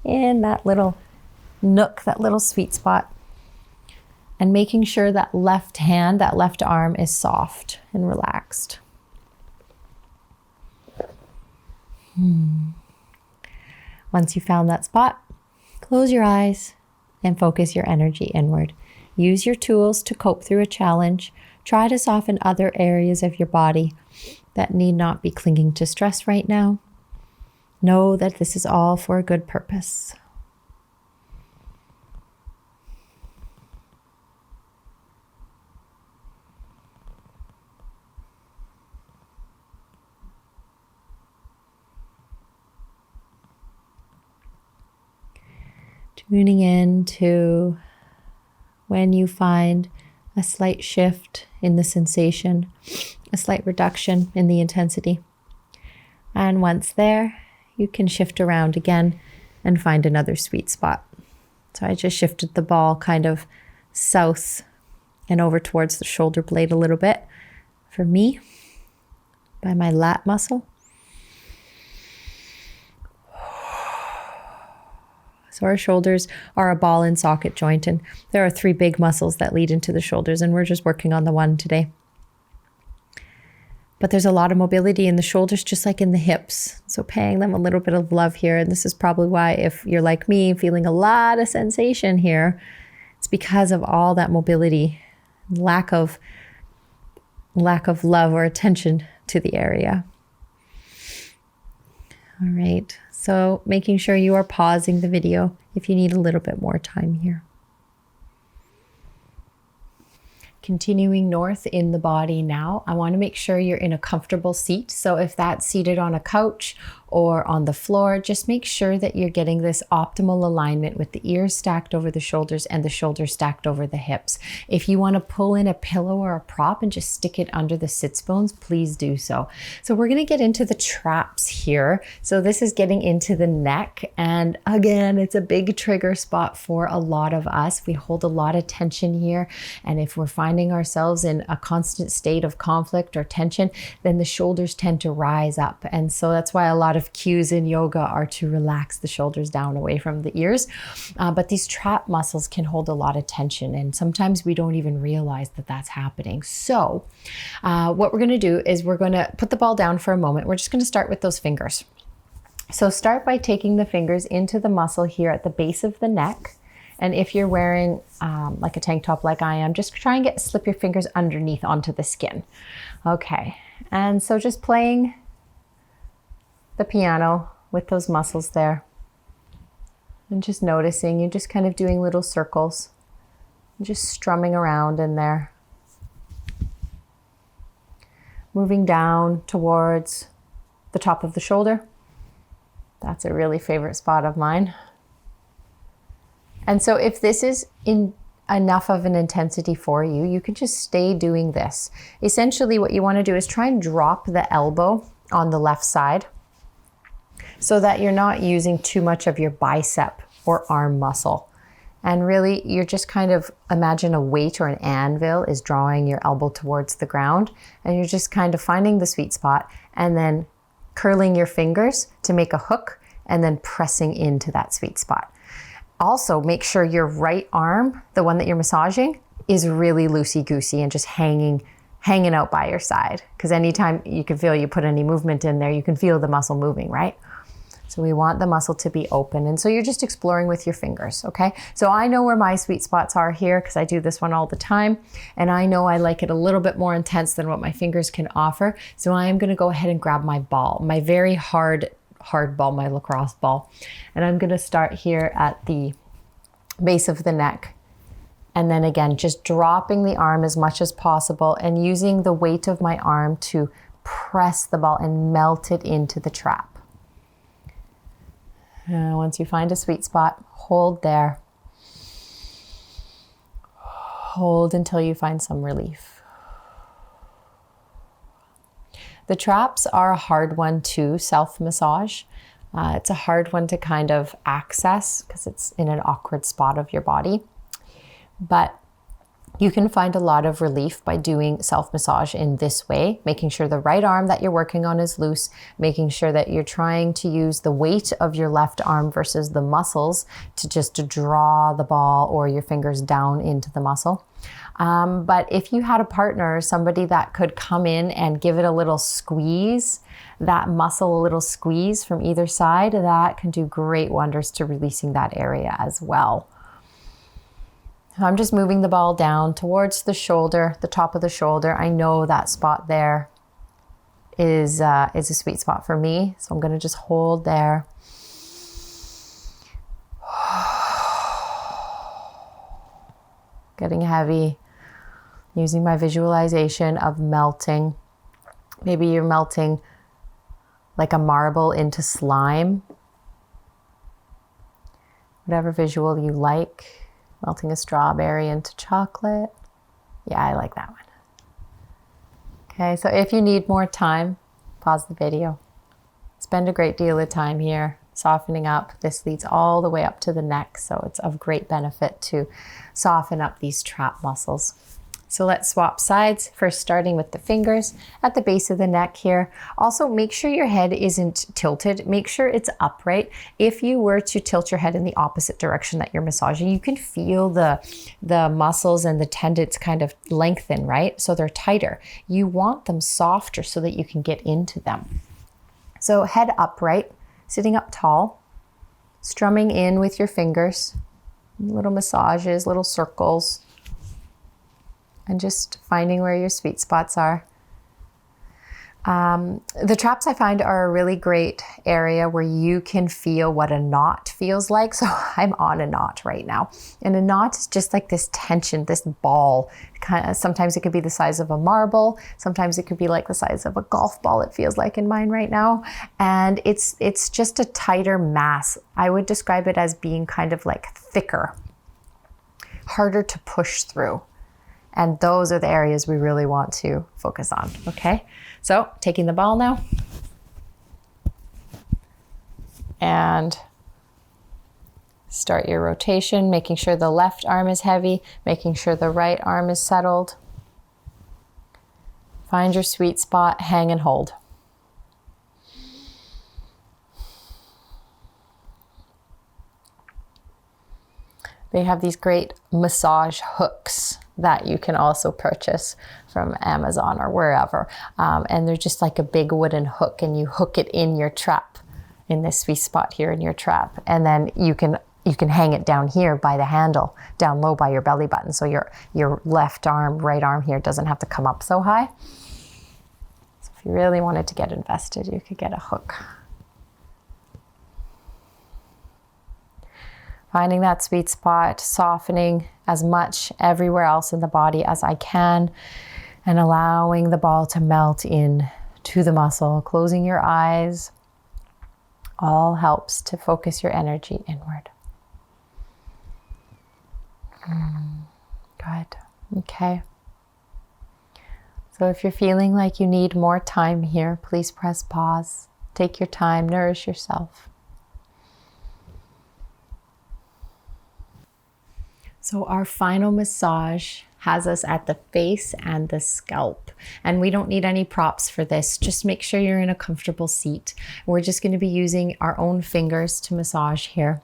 in that little nook, that little sweet spot. And making sure that left hand, that left arm is soft and relaxed. Once you found that spot, close your eyes and focus your energy inward. Use your tools to cope through a challenge. Try to soften other areas of your body that need not be clinging to stress right now. Know that this is all for a good purpose. Tuning in to when you find a slight shift in the sensation, a slight reduction in the intensity. And once there, you can shift around again and find another sweet spot. So I just shifted the ball kind of south and over towards the shoulder blade a little bit for me by my lat muscle. So our shoulders are a ball and socket joint, and there are 3 big muscles that lead into the shoulders, and we're just working on the one today. But there's a lot of mobility in the shoulders, just like in the hips. So paying them a little bit of love here. And this is probably why, if you're like me, feeling a lot of sensation here, it's because of all that mobility, lack of love or attention to the area. All right. So making sure you are pausing the video if you need a little bit more time here. Continuing north in the body now, I want to make sure you're in a comfortable seat. So if that's seated on a couch or on the floor, just make sure that you're getting this optimal alignment with the ears stacked over the shoulders and the shoulders stacked over the hips. If you want to pull in a pillow or a prop and just stick it under the sits bones, please do so. So we're going to get into the traps here. So this is getting into the neck. And again, it's a big trigger spot for a lot of us. We hold a lot of tension here. And if we're finding ourselves in a constant state of conflict or tension, then the shoulders tend to rise up. And so that's why a lot of cues in yoga are to relax the shoulders down away from the ears. But these trap muscles can hold a lot of tension, and sometimes we don't even realize that that's happening. So what we're going to do is we're going to put the ball down for a moment. We're just going to start with those fingers. So start by taking the fingers into the muscle here at the base of the neck. And if you're wearing like a tank top like I am, just try and slip your fingers underneath onto the skin. Okay, and so just playing the piano with those muscles there. And just noticing, you're just kind of doing little circles. Just strumming around in there. Moving down towards the top of the shoulder. That's a really favorite spot of mine. And so if this is enough of an intensity for you, you can just stay doing this. Essentially what you want to do is try and drop the elbow on the left side so that you're not using too much of your bicep or arm muscle. And really, you're just kind of imagine a weight or an anvil is drawing your elbow towards the ground, and you're just kind of finding the sweet spot and then curling your fingers to make a hook and then pressing into that sweet spot. Also, make sure your right arm, the one that you're massaging, is really loosey-goosey and just hanging out by your side. Because anytime you can feel you put any movement in there, you can feel the muscle moving, right? So we want the muscle to be open. And so you're just exploring with your fingers, okay? So I know where my sweet spots are here because I do this one all the time. And I know I like it a little bit more intense than what my fingers can offer. So I am going to go ahead and grab my ball, my very hard ball, my lacrosse ball. And I'm going to start here at the base of the neck. And then again, just dropping the arm as much as possible and using the weight of my arm to press the ball and melt it into the trap. Once you find a sweet spot, hold there. Hold until you find some relief. The traps are a hard one to self-massage. It's a hard one to kind of access because it's in an awkward spot of your body. But you can find a lot of relief by doing self-massage in this way, making sure the right arm that you're working on is loose, making sure that you're trying to use the weight of your left arm versus the muscles to draw the ball or your fingers down into the muscle. But if you had a partner, somebody that could come in and give it a little squeeze, that muscle, a little squeeze from either side, that can do great wonders to releasing that area as well. So I'm just moving the ball down towards the shoulder, the top of the shoulder. I know that spot there is a sweet spot for me. So I'm going to just hold there. Getting heavy, using my visualization of melting. Maybe you're melting like a marble into slime. Whatever visual you like. Melting a strawberry into chocolate. Yeah, I like that one. Okay, so if you need more time, pause the video. Spend a great deal of time here softening up. This leads all the way up to the neck, so it's of great benefit to soften up these trap muscles. So let's swap sides, first starting with the fingers at the base of the neck here. Also, make sure your head isn't tilted. Make sure it's upright. If you were to tilt your head in the opposite direction that you're massaging, you can feel the muscles and the tendons kind of lengthen, right? So they're tighter. You want them softer so that you can get into them. So head upright, sitting up tall, strumming in with your fingers, little massages, little circles, and just finding where your sweet spots are. The traps I find are a really great area where you can feel what a knot feels like. So I'm on a knot right now. And a knot is just like this tension, this ball. Sometimes it could be the size of a marble. Sometimes it could be like the size of a golf ball, it feels like in mine right now. And it's just a tighter mass. I would describe it as being kind of like thicker, harder to push through. And those are the areas we really want to focus on, okay? So taking the ball now. And start your rotation, making sure the left arm is heavy, making sure the right arm is settled. Find your sweet spot, hang and hold. They have these great massage hooks that you can also purchase from Amazon or wherever. And they're just like a big wooden hook, and you hook it in your trap, in this sweet spot here in your trap. And then you can hang it down here by the handle, down low by your belly button. So your left arm, right arm here doesn't have to come up so high. So if you really wanted to get invested, you could get a hook. Finding that sweet spot, softening as much everywhere else in the body as I can, and allowing the ball to melt in to the muscle. Closing your eyes all helps to focus your energy inward. Good. Okay. So if you're feeling like you need more time here, please press pause. Take your time, nourish yourself. So our final massage has us at the face and the scalp. And we don't need any props for this. Just make sure you're in a comfortable seat. We're just going to be using our own fingers to massage here.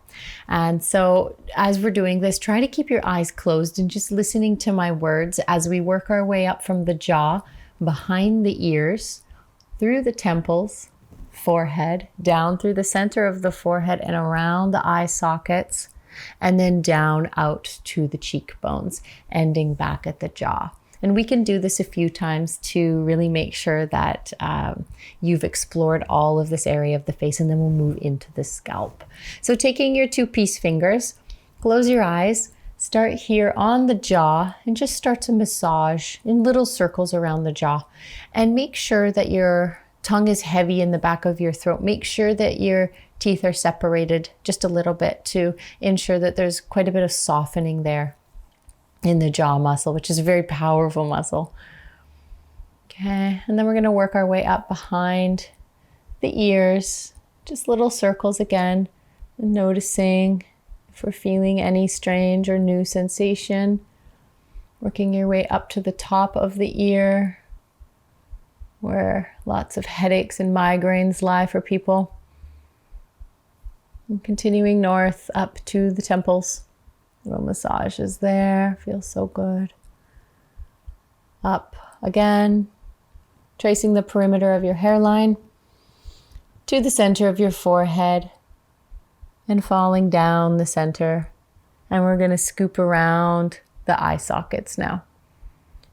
And so as we're doing this, try to keep your eyes closed and just listening to my words as we work our way up from the jaw, behind the ears, through the temples, forehead, down through the center of the forehead and around the eye sockets, and then down out to the cheekbones, ending back at the jaw. And we can do this a few times to really make sure that you've explored all of this area of the face, and then we'll move into the scalp. So taking your 2-piece fingers, close your eyes, start here on the jaw, and just start to massage in little circles around the jaw. And make sure that your tongue is heavy in the back of your throat. Make sure that your teeth are separated just a little bit to ensure that there's quite a bit of softening there in the jaw muscle, which is a very powerful muscle. Okay, and then we're going to work our way up behind the ears, just little circles again, and noticing if we're feeling any strange or new sensation. Working your way up to the top of the ear, where lots of headaches and migraines lie for people. And continuing north up to the temples. Little massages there, feels so good. Up again, tracing the perimeter of your hairline to the center of your forehead and falling down the center And we're going to scoop around the eye sockets now.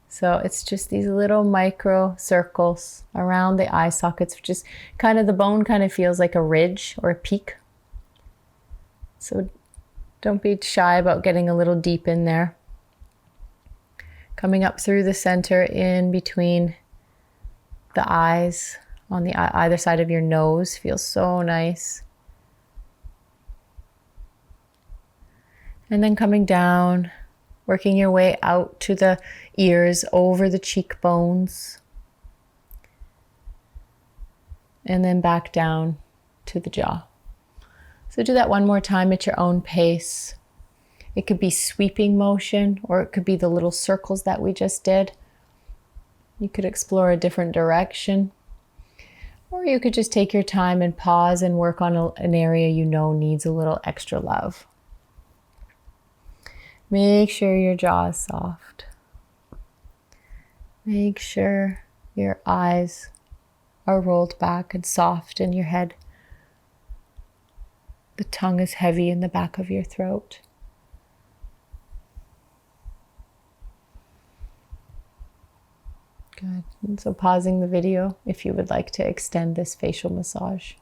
So it's just these little micro circles around the eye sockets, which is kind of, the bone kind of feels like a ridge or a peak. So don't be shy about getting a little deep in there. Coming up through the center in between the eyes on the either side of your nose feels so nice. And then coming down, working your way out to the ears, over the cheekbones, and then back down to the jaw. So do that one more time at your own pace. It could be sweeping motion, or it could be the little circles that we just did. You could explore a different direction, or you could just take your time and pause and work on an area you know needs a little extra love. Make sure your jaw is soft. Make sure your eyes are rolled back and soft in your head. The tongue is heavy in the back of your throat. Good. And so pausing the video if you would like to extend this facial massage.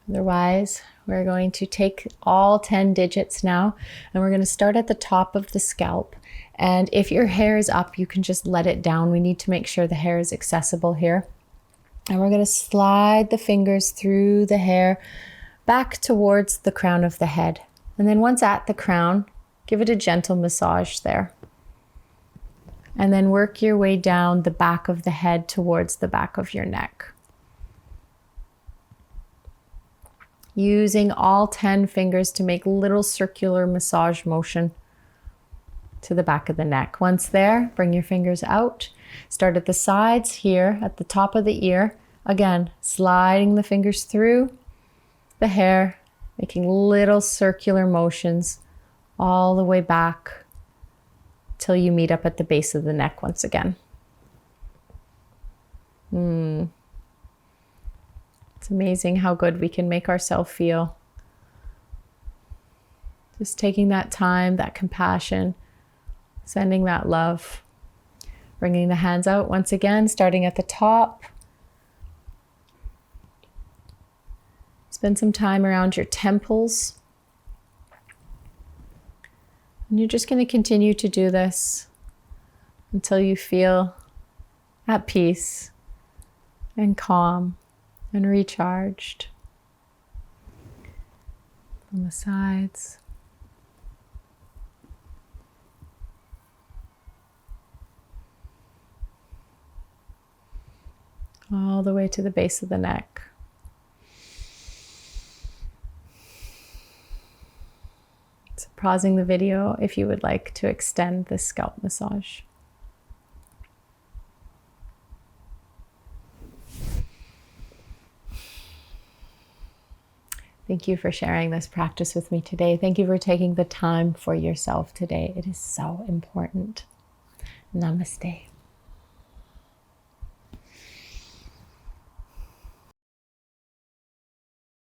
Otherwise, we're going to take all 10 digits now, and we're going to start at the top of the scalp. And if your hair is up, you can just let it down. We need to make sure the hair is accessible here. And we're going to slide the fingers through the hair back towards the crown of the head. And then once at the crown, give it a gentle massage there. And then work your way down the back of the head towards the back of your neck. Using all 10 fingers to make little circular massage motion to the back of the neck. Once there, bring your fingers out. Start at the sides here, at the top of the ear. Again, sliding the fingers through the hair, making little circular motions all the way back till you meet up at the base of the neck once again. It's amazing how good we can make ourselves feel. Just taking that time, that compassion, sending that love. Bringing the hands out once again, starting at the top. Spend some time around your temples. And you're just going to continue to do this until you feel at peace and calm and recharged. On the sides. All the way to the base of the neck. So pausing the video if you would like to extend this scalp massage. Thank you for sharing this practice with me today. Thank you for taking the time for yourself today. It is so important. Namaste.